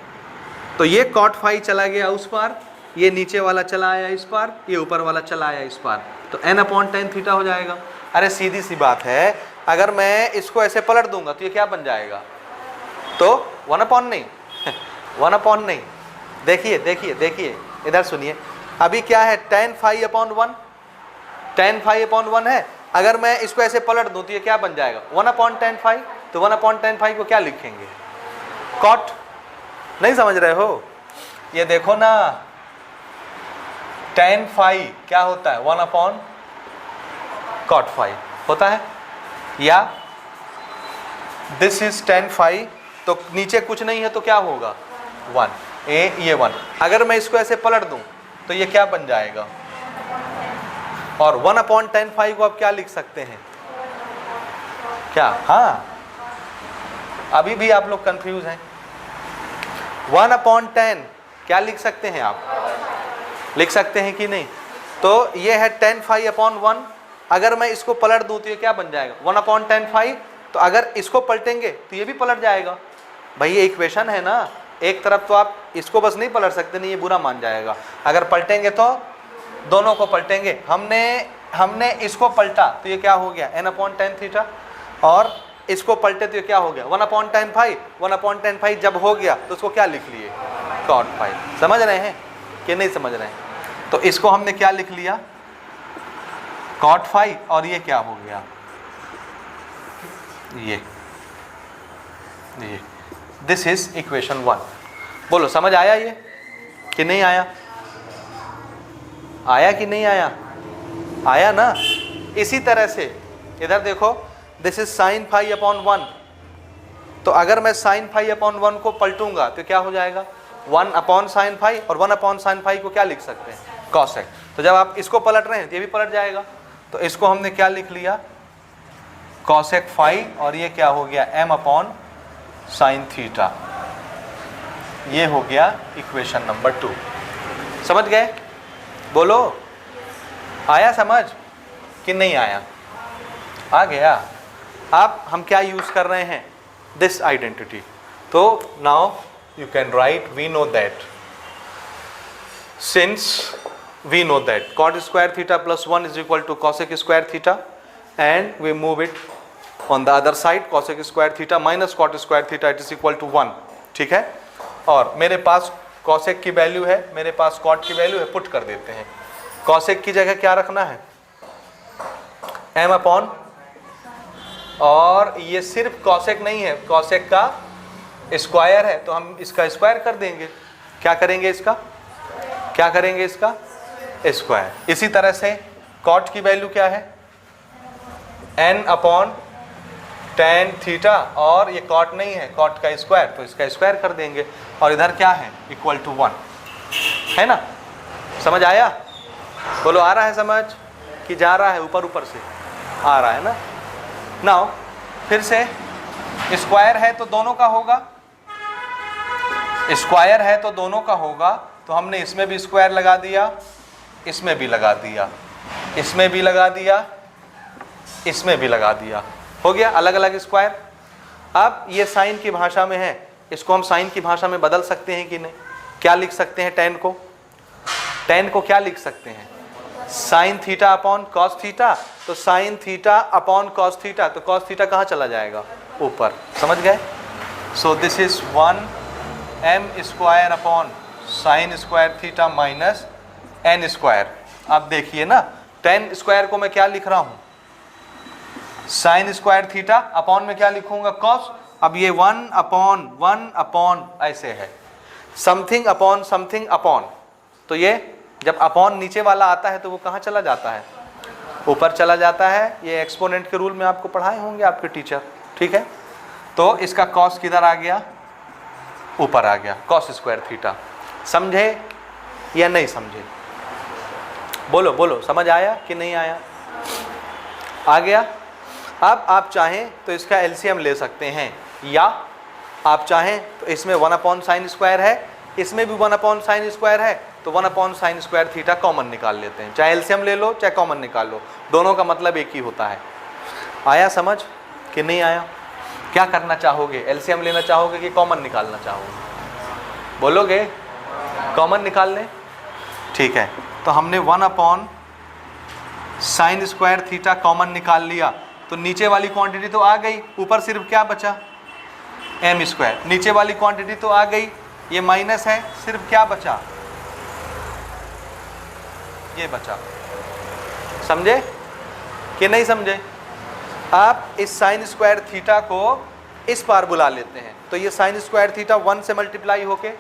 तो ये cot फाई चला गया उस पार, ये नीचे वाला चला आया इस पार, ये ऊपर वाला चला आया इस पार, तो n अपॉन tan थीटा हो जाएगा। अरे सीधी सी बात है, अगर मैं इसको ऐसे पलट दूंगा तो ये क्या बन जाएगा? तो 1 अपॉन नहीं 1 अपॉन नहीं। देखिए देखिए देखिए, इधर सुनिए। अभी क्या है? tan phi upon 1, tan phi upon 1 है। अगर मैं इसको ऐसे पलट दूं तो ये क्या बन जाएगा? 1 अपॉन tan फाई। तो 1 अपॉन tan फाई को क्या लिखेंगे? cot। नहीं समझ रहे हो? ये देखो ना, tan फाई क्या होता है? 1 अपॉन cot फाई होता है। या दिस इज tan फाई तो नीचे कुछ नहीं है तो क्या होगा 1, ये 1। अगर मैं इसको ऐसे पलट दूं तो ये क्या बन जाएगा, और 1/10 को आप क्या लिख सकते हैं, क्या, हाँ अभी भी आप लोग कंफ्यूज हैं। 1/10 क्या लिख सकते हैं आप, लिख सकते हैं कि नहीं। तो ये है 10π/1। अगर मैं इसको पलट दूं तो ये क्या बन जाएगा 1/10π। तो अगर इसको पलटेंगे तो ये भी पलट जाएगा। भाई ये इक्वेशन है ना, एक तरफ तो आप इसको बस नहीं पलट सकते, नहीं ये बुरा मान जाएगा। अगर पलटेंगे तो दोनों को पलटेंगे। हमने इसको पलटा तो ये क्या हो गया n/10θ, और इसको पलटे तो ये क्या हो गया 1/10π। 1/10π जब हो गया तो उसको क्या लिख लिए cot π। समझ रहे हैं कि नहीं समझ रहे हैं। तो इसको हमने क्या लिख लिया cot phi, और ये क्या हो गया ये दिस इज इक्वेशन 1। बोलो समझ आया ये कि नहीं आया, आया कि नहीं आया, आया ना। इसी तरह से इधर देखो, दिस इज sin π/1। तो अगर मैं sin π/1 को पलटूंगा तो क्या हो जाएगा 1/sin π, और 1/sin π को क्या लिख सकते हैं cosec। तो जब आप इसको पलट रहे हैं तो ये भी पलट जाएगा। तो इसको हमने क्या लिख लिया cosec phi, और ये क्या हो गया m/sin θ। ये हो गया इक्वेशन नंबर 2। समझ गए, बोलो आया समझ कि नहीं आया, आ गया। अब हम क्या यूज कर रहे हैं दिस आइडेंटिटी। तो now you can write, we know that since we know that cot square theta plus 1 is equal to cosec square theta, and we move it on the other side, cosec square theta minus cot square theta, it is equal to 1। ठीक है, और मेरे पास cosec की value है, मेरे पास cot की value है, put कर देते हैं। cosec की जगह क्या रखना है m/, और ये सिर्फ cosec नहीं है, cosec का स्क्वायर है, तो हम इसका स्क्वायर कर देंगे। क्या करेंगे इसका, क्या करेंगे इसका स्क्वायर। इसी तरह से कॉट की वैल्यू क्या है n/tan थीटा, और ये कॉट नहीं है, कॉट का स्क्वायर, तो इसका स्क्वायर कर देंगे। और इधर क्या है इक्वल टू 1 है ना। समझ आया, बोलो आ रहा है समझ कि जा रहा है, ऊपर ऊपर से आ रहा है ना। नाउ फिर से स्क्वायर है तो दोनों का होगा, स्क्वायर है तो दोनों का होगा, तो हमने इसमें भी स्क्वायर लगा दिया, इसमें भी लगा दिया, इसमें भी लगा दिया, इसमें भी लगा दिया, हो गया अलग अलग स्क्वायर। अब ये साइन की भाषा में है, इसको हम साइन की भाषा में बदल सकते हैं कि नहीं। क्या लिख सकते हैं टेन को, टेन को क्या लिख सकते हैं sine theta upon cos theta. तो sine theta upon cos theta, तो कॉस थीटा कहाँ चला जाएगा ऊपर। समझ गए। So this is 1m² upon sine square theta minus n square. अब देखिए ना, टेन स्क्वायर को मैं क्या लिख रहा हूँ साइन स्क्वायर थीटा, अपॉन में क्या लिखूंगा कॉस। अब ये 1 अपॉन ऐसे है, समथिंग अपॉन समथिंग अपॉन। तो ये जब अपॉन नीचे वाला आता है तो वो कहाँ चला जाता है ऊपर चला जाता है। ये एक्सपोनेंट के रूल में आपको पढ़ाए होंगे आपके टीचर, ठीक है। तो इसका कॉस किधर आ गया ऊपर आ गया, कॉस स्क्वायर थीटा। समझे या नहीं समझे, बोलो बोलो, समझ आया कि नहीं आया, आ गया। अब आप चाहें तो इसका एलसीएम ले सकते हैं, या आप चाहें तो इसमें 1 अपॉन साइन स्क्वायर है, इसमें भी 1 अपॉन साइन स्क्वायर है, तो 1 upon sine square theta common निकाल लेते हैं। चाहे एलसीएम ले लो चाहे कॉमन निकाल लो, दोनों का मतलब एक ही होता है। आया समझ कि नहीं आया। क्या करना चाहोगे, एलसीएम लेना चाहोगे कि कॉमन निकालना चाहोगे, बोलोगे कॉमन निकाल लें, ठीक है। तो हमने 1 upon sine square theta common निकाल लिया, तो नीचे वाली क्वांटिटी तो आ गई, ऊपर सिर्फ क्या बचा m स्क्वायर। नीचे वाली क्वांटिटी तो आ गई, ये माइनस है, सिर्फ क्या बचा ये बचा। समझे कि नहीं समझे। आप इस साइन स्क्वायर थीटा को इस पार बुला लेते हैं, तो ये साइन स्क्वायर थीटा 1 से मल्टीप्लाई होके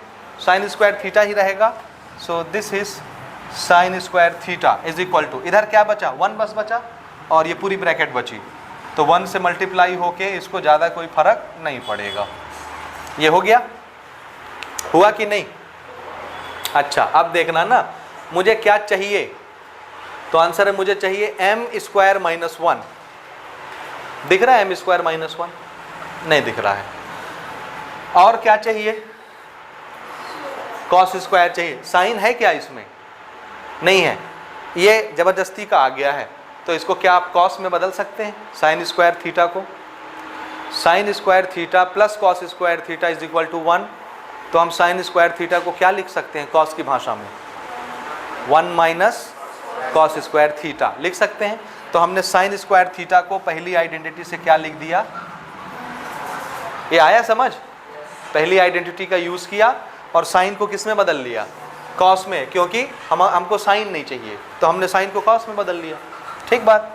साइन स्क्वायर थीटा ही रहेगा। So this is sine square theta is equal to, इधर क्या बचा 1 बस बचा, और ये पूरी ब्रैकेट बची, तो 1 से मल्टीप्लाई होके इसको ज़्यादा कोई फर्क नहीं पड़ेगा। ये हो गया, हुआ कि नहीं? अच्छा, अब देखना ना मुझे क्या चाहिए, तो आंसर है मुझे चाहिए एम स्क्वायर माइनस 1। दिख रहा है एम स्क्वायर माइनस 1? नहीं दिख रहा है। और क्या चाहिए? कॉस स्क्वायर चाहिए। साइन है क्या इसमें? नहीं है, ये जबरदस्ती का आ गया है, तो इसको क्या आप कॉस में बदल सकते हैं? साइन स्क्वायर थीटा को, sine square theta plus cos square theta is equal to 1। तो हम साइन स्क्वायर थीटा को क्या लिख सकते हैं कॉस की भाषा में? 1 माइनस कॉस स्क्वायर थीटा लिख सकते हैं। तो हमने साइन स्क्वायर थीटा को पहली आइडेंटिटी से क्या लिख दिया? ये आया समझ? पहली आइडेंटिटी का यूज़ किया और साइन को किस में बदल लिया? कॉस में, क्योंकि हमको साइन नहीं चाहिए, तो हमने साइन को कॉस में बदल लिया। ठीक बात।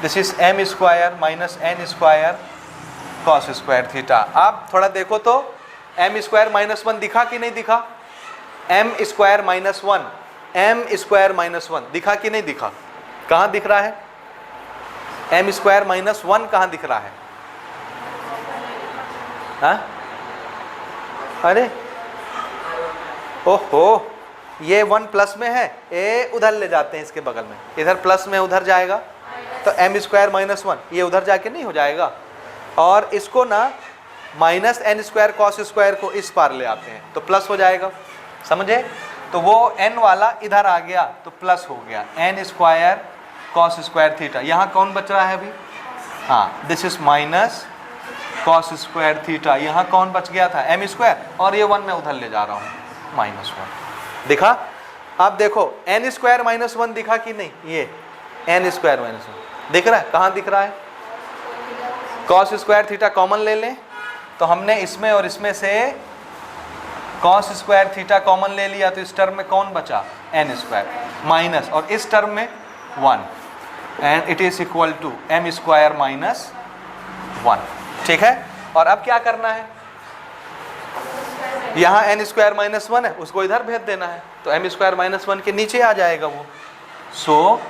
This is m square minus n square cos square theta. आप थोड़ा देखो तो एम स्क्वायर माइनस 1 दिखा कि नहीं दिखा? M square minus 1, m square minus 1 दिखा कि नहीं दिखा? कहाँ दिख रहा है? एम स्क्वायर माइनस 1 कहाँ दिख रहा है? हाँ? अरे ओहो, ये 1 प्लस में है, ए उधर ले जाते हैं इसके बगल में, इधर प्लस में उधर जाएगा, तो एम स्क्वायर माइनस 1 ये उधर जाके नहीं हो जाएगा। और इसको ना minus n square cos square को इस पार ले आते हैं तो प्लस हो जाएगा, समझे? तो वो एन वाला इधर आ गया तो प्लस हो गया, n square cos square theta. यहाँ कौन बच रहा है अभी? हाँ, this is minus cos square theta. यहाँ कौन बच गया था? एम स्क्वायर, और ये 1 मैं उधर ले जा रहा हूँ, माइनस 1 दिखा? अब देखो एन स्क्वायर माइनस 1 दिखा कि नहीं? ये एन स्क्वायर माइनस 1 दिख रहा है, कहाँ दिख रहा है? कॉस स्क्वायर थीटा कॉमन ले लें, तो हमने इसमें और इसमें से कॉस स्क्वायर थीटा कॉमन ले लिया, तो इस टर्म में कौन बचा? एन स्क्वायर माइनस, और इस टर्म में 1, and it is equal to m square minus 1। ठीक है, और अब क्या करना है? यहाँ एन स्क्वायर माइनस 1 है, उसको इधर भेज देना है, तो एम स्क्वायर माइनस 1 के नीचे आ जाएगा वो। So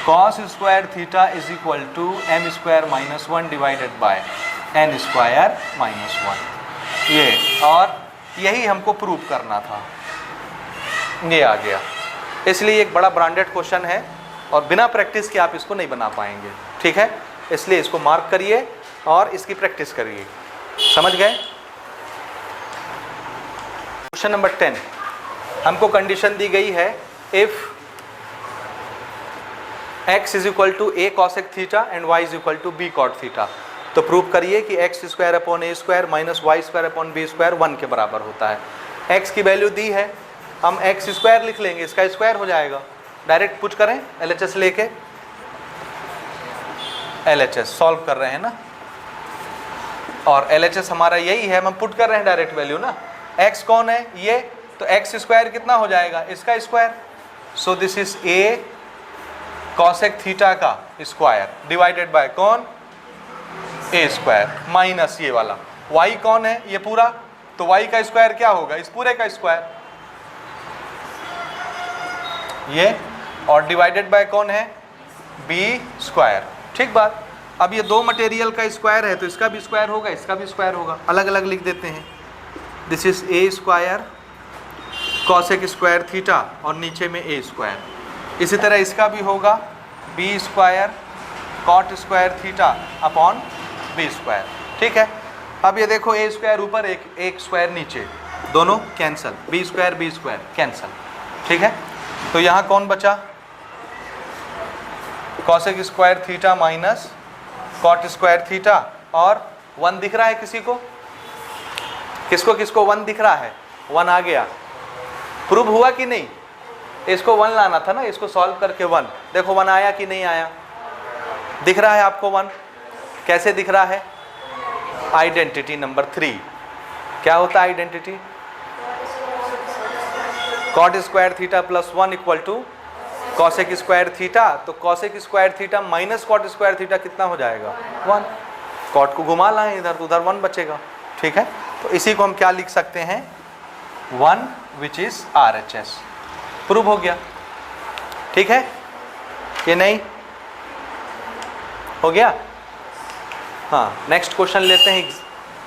cos square theta is equal to m square minus 1 divided by n square minus 1। ये, और यही हमको प्रूव करना था, ये आ गया। इसलिए एक बड़ा ब्रांडेड क्वेश्चन है और बिना प्रैक्टिस के आप इसको नहीं बना पाएंगे। ठीक है, इसलिए इसको मार्क करिए और इसकी प्रैक्टिस करिए। समझ गए? क्वेश्चन नंबर 10, हमको कंडीशन दी गई है if x is equal to a cosec theta and y is equal to b cot theta. तो प्रूव करिए कि x square upon a square minus y square upon b square 1 के बराबर होता है। x की वैल्यू दी है, हम x स्क्वायर लिख लेंगे, इसका स्क्वायर हो जाएगा। डायरेक्ट पुट करें LHS लेके, LHS सॉल्व कर रहे हैं ना, और LHS हमारा यही है, हम पुट कर रहे हैं डायरेक्ट वैल्यू ना। x कौन है? ये, तो x स्क्वायर कितना हो जाएगा? इसका square. So this is a cosec theta का स्क्वायर डिवाइडेड बाय कौन? a स्क्वायर माइनस ये वाला y कौन है? ये पूरा, तो y का स्क्वायर क्या होगा? इस पूरे का स्क्वायर ये, और डिवाइडेड बाय कौन है? b square. ठीक बात। अब ये दो मटेरियल का स्क्वायर है तो इसका भी स्क्वायर होगा, इसका भी स्क्वायर होगा, अलग अलग लिख देते हैं। This is a square cosec square theta और नीचे में a स्क्वायर। इसी तरह इसका भी होगा b square cot square theta upon b square. ठीक है, अब ये देखो a स्क्वायर ऊपर, एक स्क्वायर नीचे, दोनों कैंसल, b स्क्वायर कैंसल। ठीक है, तो यहाँ कौन बचा? Cosec square theta minus cot square theta, और 1 दिख रहा है किसी को? किसको किसको 1 दिख रहा है? 1 आ गया। प्रूव हुआ कि नहीं? इसको 1 लाना था ना, इसको सॉल्व करके 1, देखो 1 आया कि नहीं आया? दिख रहा है आपको 1? कैसे दिख रहा है? Identity number 3। क्या होता है identity? Cot square theta plus 1 equal to cosec square theta. तो cosec square theta minus cot square theta कितना हो जाएगा? 1। कॉट को घुमा लाएं इधर तो उधर 1 बचेगा। ठीक है, तो इसी को हम क्या लिख सकते हैं? 1 विच इज RHS। प्रूव हो गया। ठीक है, ये नहीं हो गया? हाँ, नेक्स्ट क्वेश्चन लेते हैं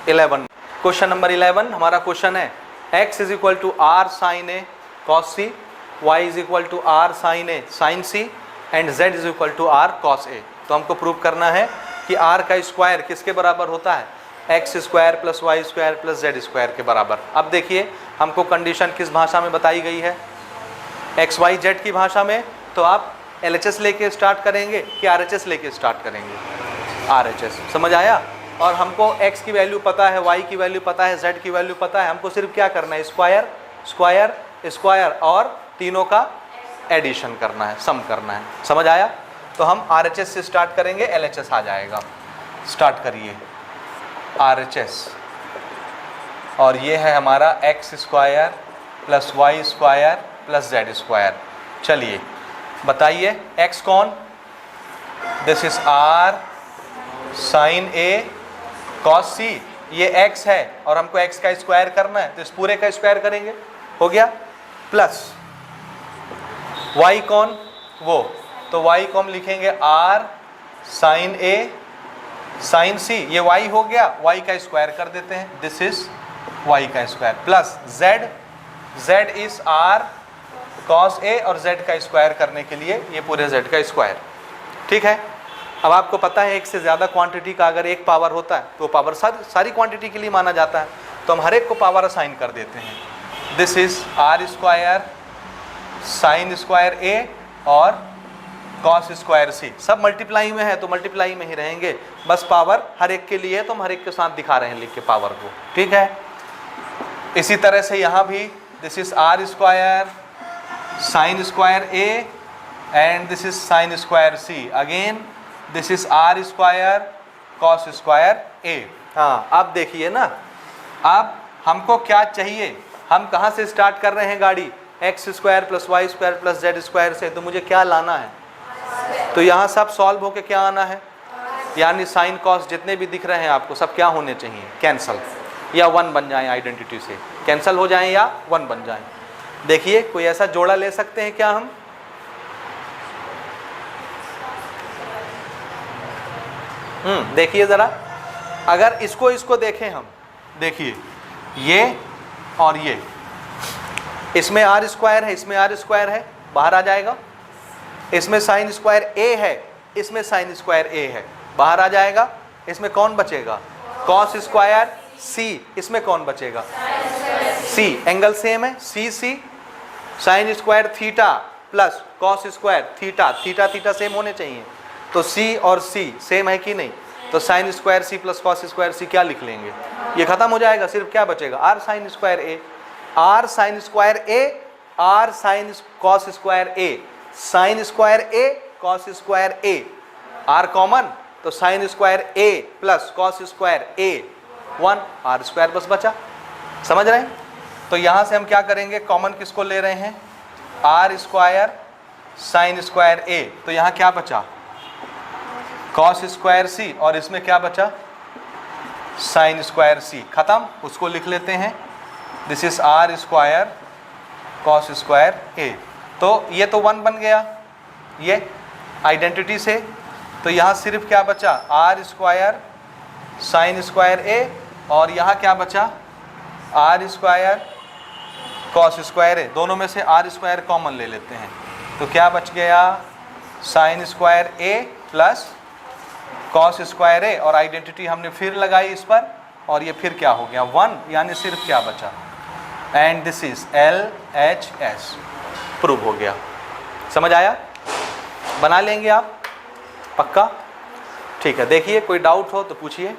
11। क्वेश्चन नंबर 11 हमारा क्वेश्चन है x is equal to r sine a cos c, y is equal to r sine a sine c and z is equal to r cos a. तो हमको prove करना है कि r का square किसके बराबर होता है, x square plus y square plus z square के बराबर। अब देखिए हमको कंडीशन किस भाषा में बताई गई है, एक्स वाई जेड की भाषा में। तो आप LHS लेके स्टार्ट करेंगे कि RHS लेके स्टार्ट करेंगे, RHS, समझ आया। और हमको x की वैल्यू पता है, y की वैल्यू पता है, z की वैल्यू पता है, हमको सिर्फ क्या करना है, स्क्वायर स्क्वायर स्क्वायर और तीनों का एडिशन करना है, सम करना है, समझ आया। तो हम RHS से स्टार्ट करेंगे, LHS आ जाएगा। स्टार्ट करिए RHS, और ये है हमारा x square plus y square plus z square. चलिए बताइए x कौन, this is r sine a cos c, ये x है और हमको x का स्क्वायर करना है तो इस पूरे का स्क्वायर करेंगे, हो गया। प्लस y कौन, वो, तो y को हम लिखेंगे r साइन ए साइन सी, ये y हो गया, y का स्क्वायर कर देते हैं, दिस इज y का square. Plus z is r cos a, और z का स्क्वायर करने के लिए ये पूरे z का स्क्वायर, ठीक है। अब आपको पता है एक से ज़्यादा क्वांटिटी का अगर एक पावर होता है तो पावर सारी क्वांटिटी के लिए माना जाता है, तो हम हर एक को पावर असाइन कर देते हैं। This is r square sine square a और कॉस स्क्वायर सी, सब मल्टीप्लाई में है तो मल्टीप्लाई में ही रहेंगे, बस पावर हर एक के लिए है तो हम हर एक के साथ दिखा रहे हैं लिख के पावर को, ठीक है। इसी तरह से यहाँ भी this is r square sine square a and this is sine square c, again this is r square cos square a। हाँ अब देखिए ना, अब हमको क्या चाहिए, हम कहाँ से स्टार्ट कर रहे हैं गाड़ी, x square plus y square plus z square से, तो मुझे क्या लाना है, तो यहाँ सब सॉल्व होके क्या आना है, यानी साइन कॉस जितने भी दिख रहे हैं आपको सब क्या होने चाहिए, कैंसल, या 1 बन जाएं, आइडेंटिटी से कैंसल हो जाएं या 1 बन जाएं। देखिए कोई ऐसा जोड़ा ले सकते हैं क्या हम, देखिए ज़रा, अगर इसको देखें हम, देखिए ये और ये, इसमें r स्क्वायर है, इसमें r स्क्वायर है, बाहर आ जाएगा। इसमें साइन स्क्वायर a है, इसमें साइन स्क्वायर a है, बाहर आ जाएगा। इसमें कौन बचेगा, कॉस स्क्वायर c, इसमें कौन बचेगा, c, एंगल सेम है, c sign square theta plus cos square theta, theta theta same होने चाहिए, तो c और c सेम है कि नहीं, तो sine square c plus cos square c क्या लिख लेंगे, ये खत्म हो जाएगा, सिर्फ क्या बचेगा, r sine square a, r sine square a, r sine cos square a, sine square a cos square a, r common तो sine square a plus cos square a 1, r square बस बचा, समझ रहे हैं। तो यहाँ से हम क्या करेंगे, कॉमन किसको ले रहे हैं, r square sine square a, तो यहाँ क्या बचा, कॉस स्क्वायर c, और इसमें क्या बचा, साइन स्क्वायर c, खत्म, उसको लिख लेते हैं, this is r square cos square a। तो ये तो 1 बन गया ये आइडेंटिटी से, तो यहाँ सिर्फ क्या बचा, r square sine square a, और यहाँ क्या बचा, r square cos square a, दोनों में से r स्क्वायर कॉमन ले लेते हैं, तो क्या बच गया, sign square a plus cos square a, और आइडेंटिटी हमने फिर लगाई इस पर, और ये फिर क्या हो गया 1, यानी सिर्फ क्या बचा, and this is LHS, prove हो गया। समझ आया, बना लेंगे आप पक्का, ठीक है। देखिए कोई डाउट हो तो पूछिए।